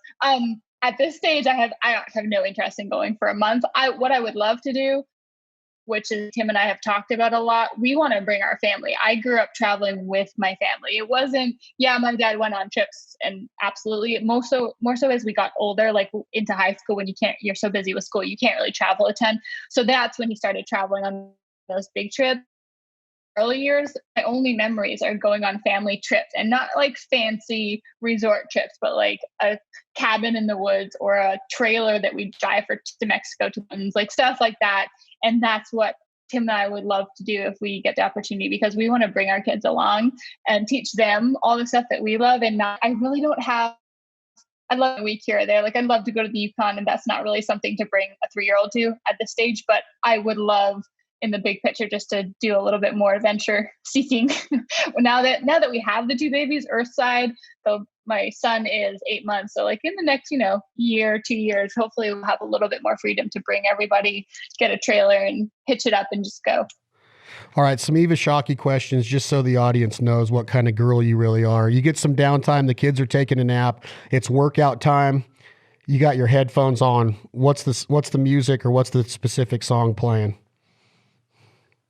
At this stage, I have no interest in going for a month. What I would love to do, which is Tim and I have talked about a lot, we want to bring our family. I grew up traveling with my family. It wasn't, my dad went on trips, and absolutely more so as we got older, like into high school, when you're so busy with school, you can't really travel a ton. So that's when he started traveling on those big trips. Early years, my only memories are going on family trips, and not like fancy resort trips, but like a cabin in the woods or a trailer that we drive to Mexico to like stuff like that. And that's what Tim and I would love to do if we get the opportunity, because we want to bring our kids along and teach them all the stuff that we love. And I really don't have, I'd love a week here or there. Like I'd love to go to the Yukon, and that's not really something to bring a 3-year-old to at this stage, but I would love in the big picture just to do a little bit more adventure seeking. now that we have the 2 babies, Earthside, so my son is 8 months. So like in the next, year, 2 years, hopefully we'll have a little bit more freedom to bring everybody, get a trailer and hitch it up and just go. All right. Some Eva Shockey questions, just so the audience knows what kind of girl you really are. You get some downtime. The kids are taking a nap. It's workout time. You got your headphones on. What's the music, or what's the specific song playing?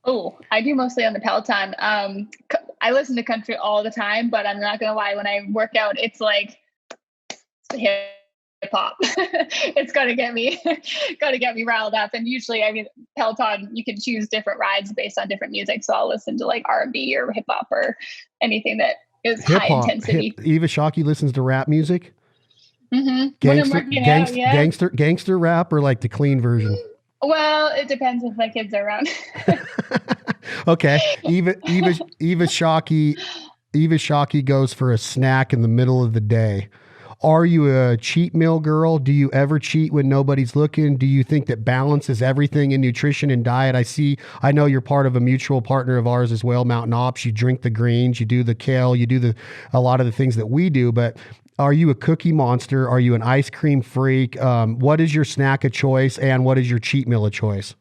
Oh, I do mostly on the Peloton. I listen to country all the time, but I'm not gonna lie, when I work out, it's like hip hop. It's gotta get me riled up. And usually, Peloton, you can choose different rides based on different music. So I'll listen to like R&B or hip hop or anything that is high intensity. Eva Shockey listens to rap music. Mm-hmm. Gangster rap, or like the clean version? Well, it depends if my kids are around. Okay. Eva Shockey goes for a snack in the middle of the day. Are you a cheat meal girl? Do you ever cheat when nobody's looking? Do you think that balance is everything in nutrition and diet? I know you're part of a mutual partner of ours as well, Mountain Ops. You drink the greens, you do the kale, you do a lot of the things that we do, but are you a cookie monster? Are you an ice cream freak? What is your snack of choice, and what is your cheat meal of choice?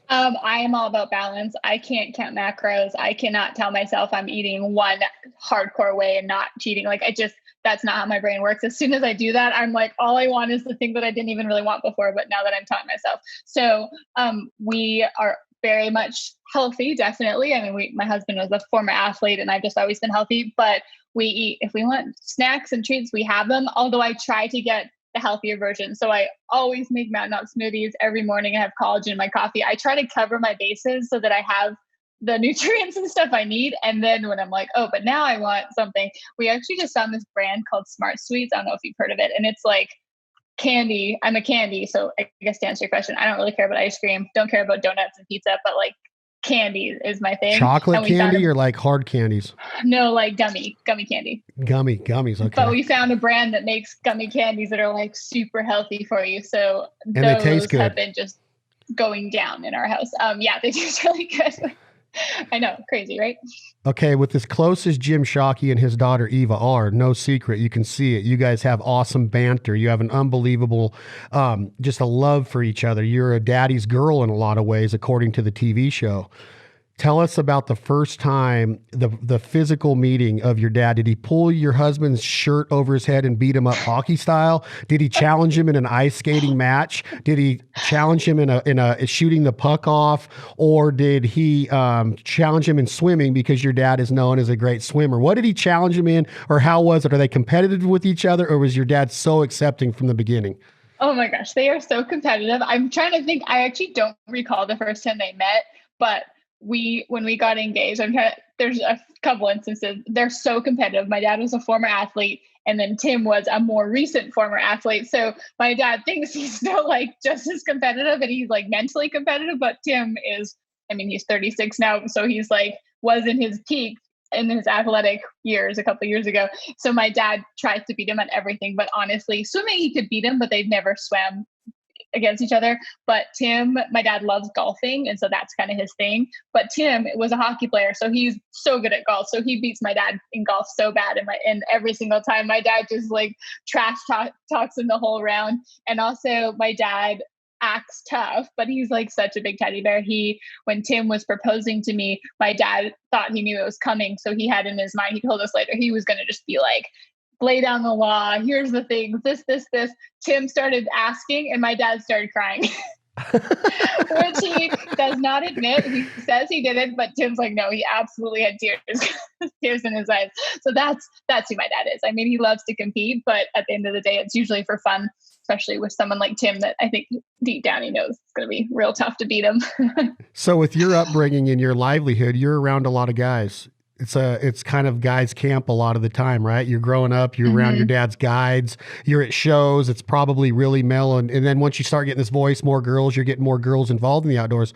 I am all about balance. I can't count macros. I cannot tell myself I'm eating one hardcore way and not cheating. Like that's not how my brain works. As soon as I do that, I'm like, all I want is the thing that I didn't even really want before, but now that I'm taught myself. So we are very much healthy, definitely. My husband was a former athlete, and I've just always been healthy, but we eat, if we want snacks and treats, we have them. Although I try to get the healthier version. So I always make Mountain Up smoothies every morning. I have collagen in my coffee. I try to cover my bases so that I have the nutrients and stuff I need. And then when I'm like, oh, but now I want something, we actually just found this brand called Smart Sweets. I don't know if you've heard of it. And it's like candy. I'm a candy. So I guess to answer your question, I don't really care about ice cream. Don't care about donuts and pizza, but like candy is my thing. Chocolate candy or like hard candies? No, like gummy candy. Gummies. Okay. But we found a brand that makes gummy candies that are like super healthy for you. So and they taste good. Have been just going down in our house. Yeah, they taste really good. I know, crazy, right? Okay, with as close as Jim Shockey and his daughter Eva are, no secret, you can see it. You guys have awesome banter. You have an unbelievable, just a love for each other. You're a daddy's girl in a lot of ways, according to the TV show. Tell us about the first time, the physical meeting of your dad. Did he pull your husband's shirt over his head and beat him up hockey style? Did he challenge him in an ice skating match? Did he challenge him in a shooting the puck off? Or did he challenge him in swimming, because your dad is known as a great swimmer? What did he challenge him in, or how was it? Are they competitive with each other, or was your dad so accepting from the beginning? Oh my gosh, they are so competitive. I'm trying to think. I actually don't recall the first time they met, but when we got engaged, there's a couple instances. They're so competitive. My dad was a former athlete, and then Tim was a more recent former athlete. So my dad thinks he's still like just as competitive, and he's like mentally competitive, but Tim is, he's 36 now. So he's like, was in his peak in his athletic years a couple of years ago. So my dad tries to beat him at everything, but honestly, swimming, he could beat him, but they've never swam against each other. But Tim, my dad loves golfing, and so that's kind of his thing. But Tim was a hockey player, so he's so good at golf. So he beats my dad in golf so bad, and every single time my dad just like talks him the whole round. And also my dad acts tough, but he's like such a big teddy bear. When Tim was proposing to me, my dad thought he knew it was coming. So he had in his mind, he told us later, he was going to just be like, lay down the law. Here's the things, this. Tim started asking and my dad started crying, which he does not admit. He says he didn't, but Tim's like, no, he absolutely had tears in his eyes. So that's who my dad is. I mean, he loves to compete, but at the end of the day, it's usually for fun, especially with someone like Tim that I think deep down he knows it's going to be real tough to beat him. So with your upbringing and your livelihood, you're around a lot of guys. It's kind of guys camp a lot of the time, right? You're growing up, you're around your dad's guides, you're at shows. It's probably really mellow. And then once you start getting this voice, more girls, you're getting more girls involved in the outdoors.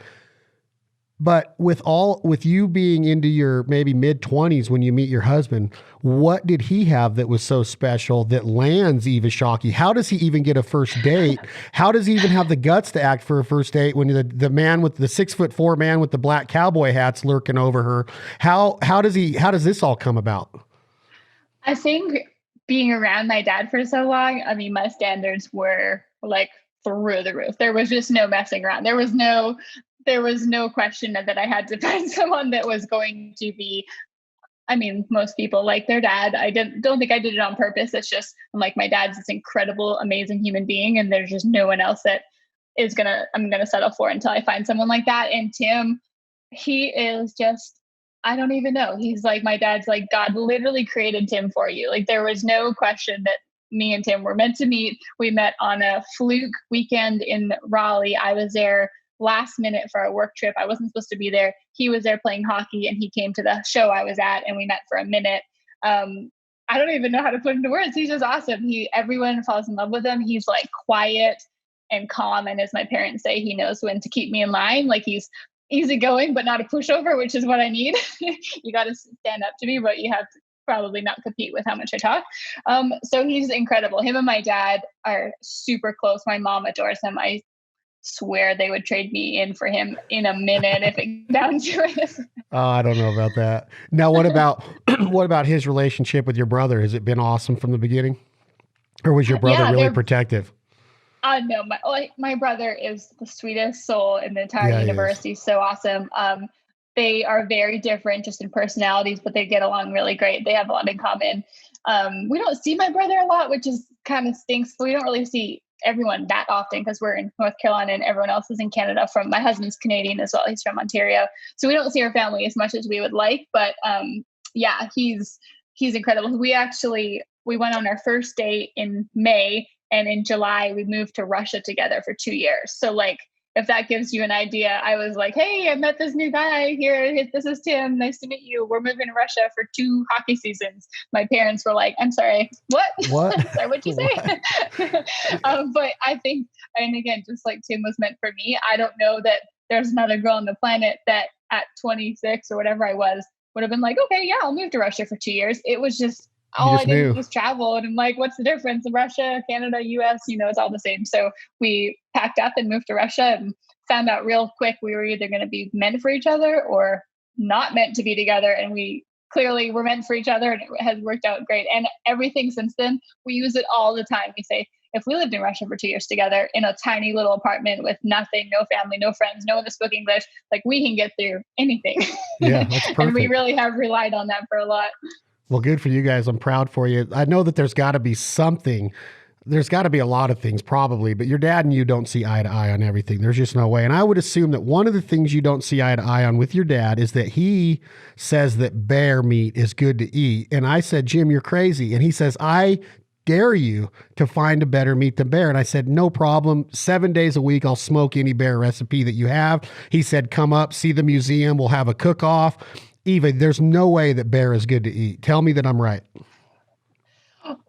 But with you being into your maybe mid-20s when you meet your husband, what did he have that was so special that lands Eva Shockey? How does he even get a first date? How does he even have the guts to act for a first date when the man with the 6'4" man with the black cowboy hat's lurking over her? How does this all come about? I think being around my dad for so long, I mean, my standards were like through the roof. There was just no messing around. There was no question that I had to find someone that was going to be, I mean, most people like their dad. I don't think I did it on purpose. It's just I'm like, my dad's this incredible, amazing human being. And there's just no one else that I'm going to settle for until I find someone like that. And Tim, he is just, I don't even know. He's like, my dad's like, God literally created Tim for you. Like there was no question that me and Tim were meant to meet. We met on a fluke weekend in Raleigh. I was there last minute for a work trip. I wasn't supposed to be there. He was there playing hockey and he came to the show I was at and we met for a minute. I don't even know how to put into words. He's just awesome. Everyone falls in love with him. He's like quiet and calm. And as my parents say, he knows when to keep me in line. Like he's easygoing, but not a pushover, which is what I need. You got to stand up to me, but you have to probably not compete with how much I talk. So he's incredible. Him and my dad are super close. My mom adores him. I swear they would trade me in for him in a minute if it came down to it. Oh, I don't know about that. Now, what about his relationship with your brother? Has it been awesome from the beginning? Or was your brother really protective? No, my brother is the sweetest soul in the entire universe. He's so awesome. They are very different just in personalities, but they get along really great. They have a lot in common. We don't see my brother a lot, which is kind of stinks. We don't really see everyone that often because we're in North Carolina and everyone else is in Canada. My husband's Canadian as well. He's from Ontario. So we don't see our family as much as we would like, but he's incredible. We went on our first date in May and in July we moved to Russia together for 2 years. So like, if that gives you an idea, I was like, hey, I met this new guy here. This is Tim. Nice to meet you. We're moving to Russia for 2 hockey seasons. My parents were like, I'm sorry, what? Sorry, what'd you say? But I think, and again, just like Tim was meant for me, I don't know that there's another girl on the planet that at 26 or whatever I was would have been like, okay, yeah, I'll move to Russia for 2 years. It was just, all I did was travel. And I'm like, what's the difference? Russia, Canada, US, it's all the same. So we packed up and moved to Russia and found out real quick we were either going to be meant for each other or not meant to be together. And we clearly were meant for each other and it has worked out great. And everything since then, we use it all the time. We say, if we lived in Russia for 2 years together in a tiny little apartment with nothing, no family, no friends, no one that spoke English, like we can get through anything. Yeah, that's perfect. And we really have relied on that for a lot. Well, good for you guys. I'm proud for you. I know that there's got to be something. There's got to be a lot of things probably, but your dad and you don't see eye to eye on everything. There's just no way. And I would assume that one of the things you don't see eye to eye on with your dad is that he says that bear meat is good to eat. And I said, Jim, you're crazy. And he says, I dare you to find a better meat than bear. And I said, no problem. 7 days a week, I'll smoke any bear recipe that you have. He said, come up, see the museum. We'll have a cook-off. Eva, there's no way that bear is good to eat. Tell me that I'm right.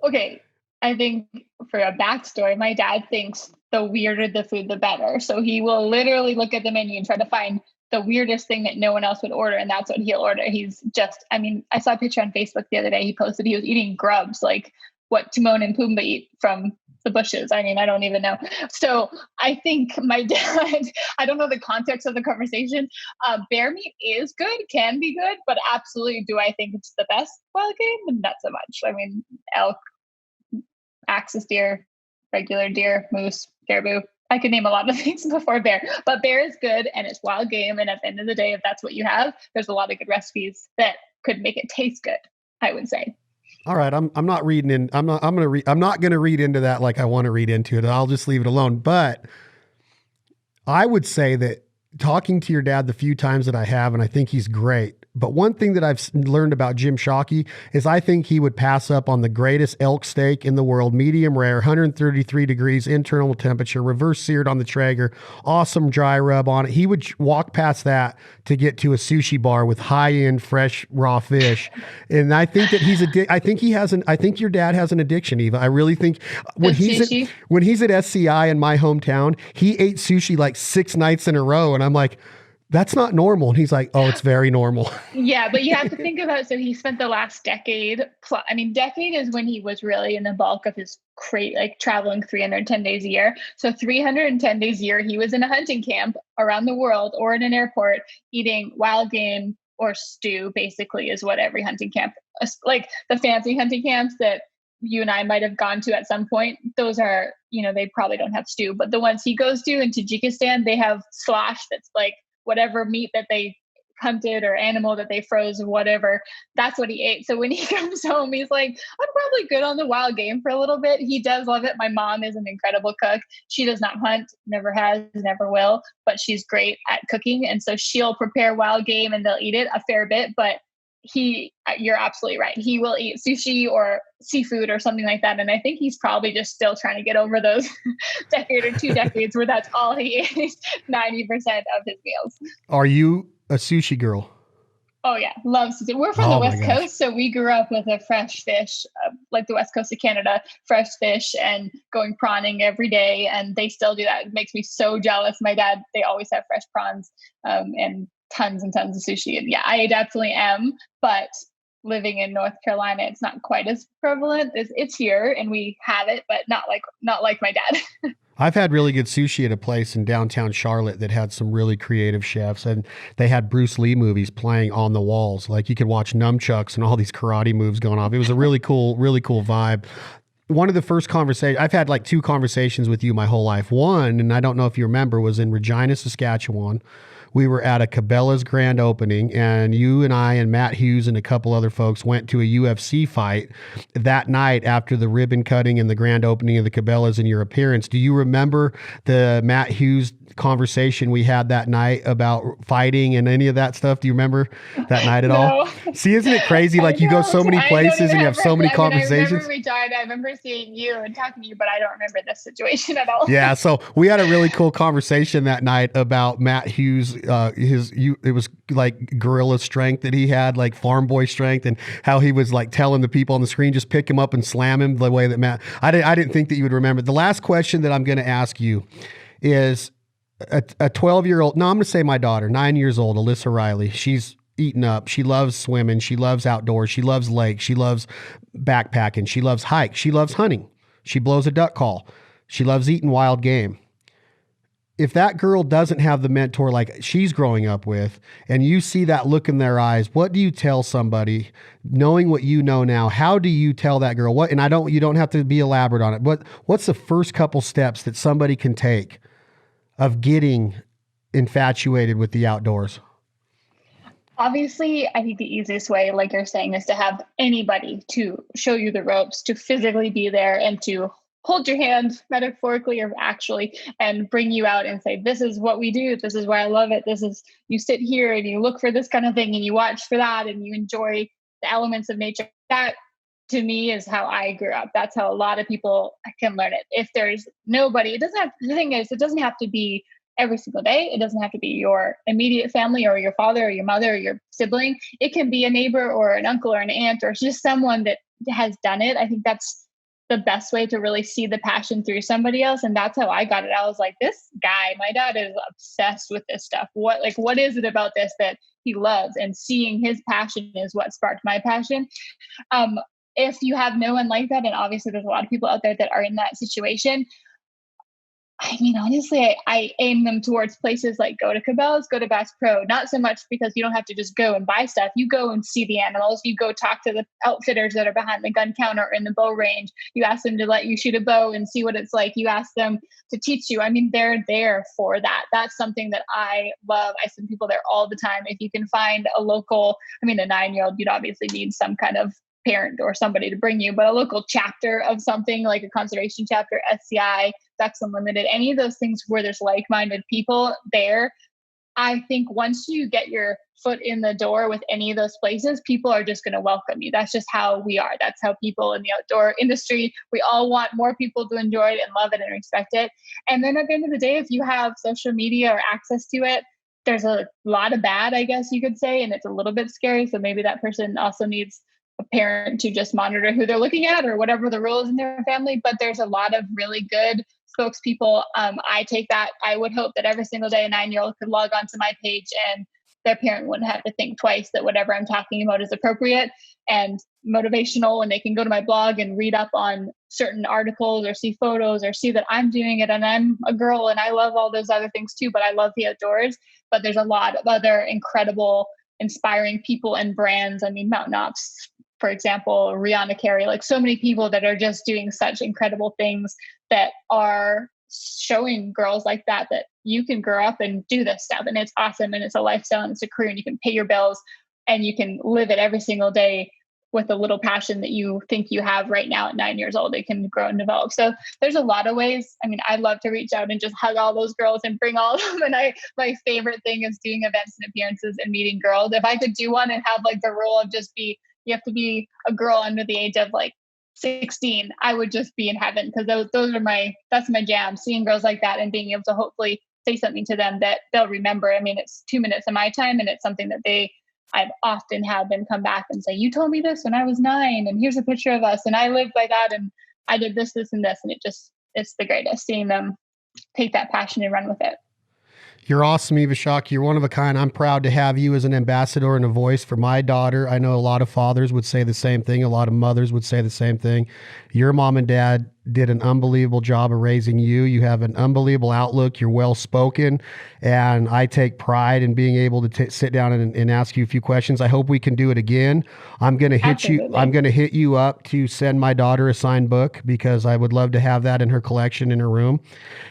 Okay. I think for a backstory, my dad thinks the weirder the food, the better. So he will literally look at the menu and try to find the weirdest thing that no one else would order. And that's what he'll order. He's just, I saw a picture on Facebook the other day. He posted he was eating grubs, like what Timon and Pumbaa eat from the bushes. I mean, I don't even know. So I think my dad, I don't know the context of the conversation. Bear meat is good, can be good, but absolutely, do I think it's the best wild game? Not so much. I mean, elk, axis deer, regular deer, moose, caribou. I could name a lot of things before bear, but bear is good and it's wild game. And at the end of the day, if that's what you have, there's a lot of good recipes that could make it taste good, I would say. All right, I'm not reading in. I'm not going to read into that like I want to read into it. I'll just leave it alone. But I would say that talking to your dad the few times that I have, and I think he's great. But one thing that I've learned about Jim Shockey is I think he would pass up on the greatest elk steak in the world, medium rare, 133 degrees internal temperature, reverse seared on the Traeger, awesome dry rub on it. He would walk past that to get to a sushi bar with high end fresh raw fish. And I think that I think your dad has an addiction, Eva. I really think when he's at SCI in my hometown, he ate sushi like 6 nights in a row. And I'm like, that's not normal. And he's like, oh, it's very normal. Yeah, but you have to think about, so he spent the last decade plus, I mean, decade is when he was really in the bulk of his like traveling 310 days a year. So 310 days a year, he was in a hunting camp around the world or in an airport eating wild game or stew, basically, is what every hunting camp, like the fancy hunting camps that you and I might have gone to at some point, those are, they probably don't have stew, but the ones he goes to in Tajikistan, they have slash that's like whatever meat that they hunted or animal that they froze or whatever, that's what he ate. So when he comes home, he's like, I'm probably good on the wild game for a little bit. He does love it. My mom is an incredible cook. She does not hunt, never has, never will, but she's great at cooking. And so she'll prepare wild game and they'll eat it a fair bit, but you're absolutely right. He will eat sushi or seafood or something like that. And I think he's probably just still trying to get over those decade or 2 decades where that's all he eats 90% of his meals. Are you a sushi girl? Oh yeah, loves sushi. We're from the West Coast, so we grew up with a fresh fish, like the West Coast of Canada, fresh fish and going prawning every day. And they still do that. It makes me so jealous. My dad, they always have fresh prawns and tons and tons of sushi. And yeah, I definitely am. But living in North Carolina, it's not quite as prevalent. It's here and we have it, but not like my dad. I've had really good sushi at a place in downtown Charlotte that had some really creative chefs, and they had Bruce Lee movies playing on the walls. Like you could watch nunchucks and all these karate moves going off. It was a really cool vibe. One of the first conversations, I've had like 2 conversations with you my whole life. One, and I don't know if you remember, was in Regina, Saskatchewan. We were at a Cabela's grand opening, and you and I and Matt Hughes and a couple other folks went to a UFC fight that night after the ribbon cutting and the grand opening of the Cabela's and your appearance. Do you remember the Matt Hughes conversation we had that night about fighting and any of that stuff? Do you remember that night at all? See, isn't it crazy? Like you go so many places and you have so many conversations. I remember seeing you and talking to you, but I don't remember this situation at all. Yeah. So we had a really cool conversation that night about Matt Hughes, it was like gorilla strength that he had, like farm boy strength, and how he was like telling the people on the screen, just pick him up and slam him the way that Matt, I didn't think that you would remember. The last question that I'm going to ask you is, a 12-year-old, no, I'm going to say my daughter, 9 years old, Alyssa Riley. She's eaten up. She loves swimming. She loves outdoors. She loves lakes. She loves backpacking. She loves hikes. She loves hunting. She blows a duck call. She loves eating wild game. If that girl doesn't have the mentor like she's growing up with, and you see that look in their eyes, what do you tell somebody, knowing what you know now? How do you tell that girl what? And you don't have to be elaborate on it, but what's the first couple steps that somebody can take of getting infatuated with the outdoors? Obviously, I think the easiest way, like you're saying, is to have anybody to show you the ropes, to physically be there and to hold your hand metaphorically or actually and bring you out and say, this is what we do. This is why I love it. This is, you sit here and you look for this kind of thing and you watch for that and you enjoy the elements of nature. That to me is how I grew up. That's how a lot of people can learn it. If there's nobody, the thing is, it doesn't have to be every single day. It doesn't have to be your immediate family or your father or your mother or your sibling. It can be a neighbor or an uncle or an aunt or just someone that has done it. I think that's the best way to really see the passion through somebody else. And that's how I got it. I was like, this guy, my dad is obsessed with this stuff. What is it about this that he loves? And seeing his passion is what sparked my passion. if you have no one like that, and obviously there's a lot of people out there that are in that situation, I mean, honestly, I aim them towards places like go to Cabela's, go to Bass Pro, not so much because you don't have to just go and buy stuff. You go and see the animals. You go talk to the outfitters that are behind the gun counter or in the bow range. You ask them to let you shoot a bow and see what it's like. You ask them to teach you. I mean, they're there for that. That's something that I love. I send people there all the time. If you can find a local, I mean, a 9-year-old, you'd obviously need some kind of parent or somebody to bring you, but a local chapter of something like a conservation chapter, SCI, Ducks Unlimited, any of those things where there's like-minded people there. I think once you get your foot in the door with any of those places, people are just going to welcome you. That's just how we are. That's how people in the outdoor industry, we all want more people to enjoy it and love it and respect it. And then at the end of the day, if you have social media or access to it, there's a lot of bad, I guess you could say, and it's a little bit scary. So maybe that person also needs a parent to just monitor who they're looking at or whatever the rule is in their family. But there's a lot of really good spokespeople. I take that. I would hope that every single day a 9-year-old could log onto my page and their parent wouldn't have to think twice that whatever I'm talking about is appropriate and motivational, and they can go to my blog and read up on certain articles or see photos or see that I'm doing it and I'm a girl and I love all those other things too, but I love the outdoors. But there's a lot of other incredible, inspiring people and brands. I mean, Mountain Ops, for example, Rihanna Carey, like so many people that are just doing such incredible things that are showing girls like that you can grow up and do this stuff. And it's awesome. And it's a lifestyle and it's a career and you can pay your bills and you can live it every single day with a little passion that you think you have right now at 9 years old. It can grow and develop. So there's a lot of ways. I mean, I love to reach out and just hug all those girls and bring all of them. And my favorite thing is doing events and appearances and meeting girls. If I could do one and have like the rule of you have to be a girl under the age of like 16, I would just be in heaven, because that's my jam, seeing girls like that and being able to hopefully say something to them that they'll remember. I mean, it's 2 minutes of my time and it's something that I've often had them come back and say, you told me this when I was 9 and here's a picture of us and I lived by that and I did this, this, and this. And it's the greatest seeing them take that passion and run with it. You're awesome, Eva Shockey. You're one of a kind. I'm proud to have you as an ambassador and a voice for my daughter. I know a lot of fathers would say the same thing. A lot of mothers would say the same thing. Your mom and dad did an unbelievable job of raising you. You have an unbelievable outlook. You're well-spoken. And I take pride in being able to sit down and ask you a few questions. I hope we can do it again. I'm going to hit you up to send my daughter a signed book, because I would love to have that in her collection in her room.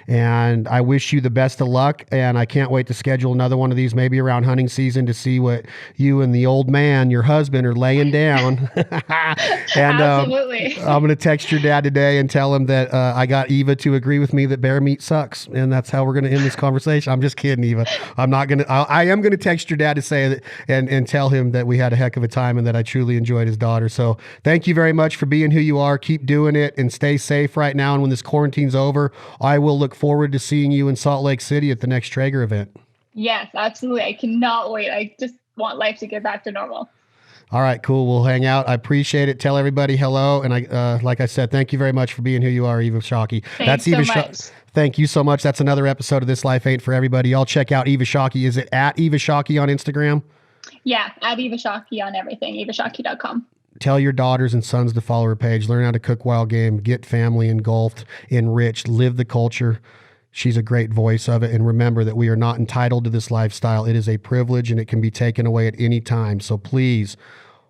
And I wish you the best of luck. And I can't wait to schedule another one of these, maybe around hunting season, to see what you and the old man, your husband, are laying down. And absolutely. I'm going to text your dad today and tell him that I got Eva to agree with me that bear meat sucks. And that's how we're going to end this conversation. I'm just kidding, Eva. I am going to text your dad to say that and tell him that we had a heck of a time and that I truly enjoyed his daughter. So thank you very much for being who you are. Keep doing it and stay safe right now. And when this quarantine's over, I will look forward to seeing you in Salt Lake City at the next Traeger event. Yes, absolutely. I cannot wait. I just want life to get back to normal. All right, cool. We'll hang out. I appreciate it. Tell everybody hello. And like I said, thank you very much for being who you are, Eva Shockey. Thanks so much. Thank you so much. That's another episode of This Life Ain't for Everybody. Y'all check out Eva Shockey. Is it at Eva Shockey on Instagram? Yeah, at Eva Shockey on everything, evashockey.com. Tell your daughters and sons to follow her page. Learn how to cook wild game, get family engulfed, enriched, live the culture. She's a great voice of it. And remember that we are not entitled to this lifestyle. It is a privilege and it can be taken away at any time. So please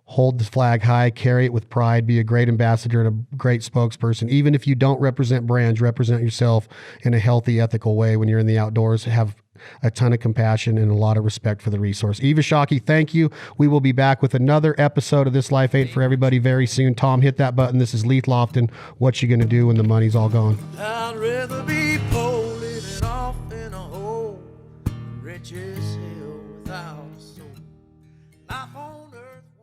hold the flag high, carry it with pride, be a great ambassador and a great spokesperson. Even if you don't represent brands, represent yourself in a healthy, ethical way when you're in the outdoors. Have a ton of compassion and a lot of respect for the resource. Eva Shockey, thank you. We will be back with another episode of This Life Ain't for Everybody very soon. Tom, hit that button. This is Leith Lofton. What you gonna do when the money's all gone? I'd rather be poor living off in a hole, rich as hell without a soul. Life on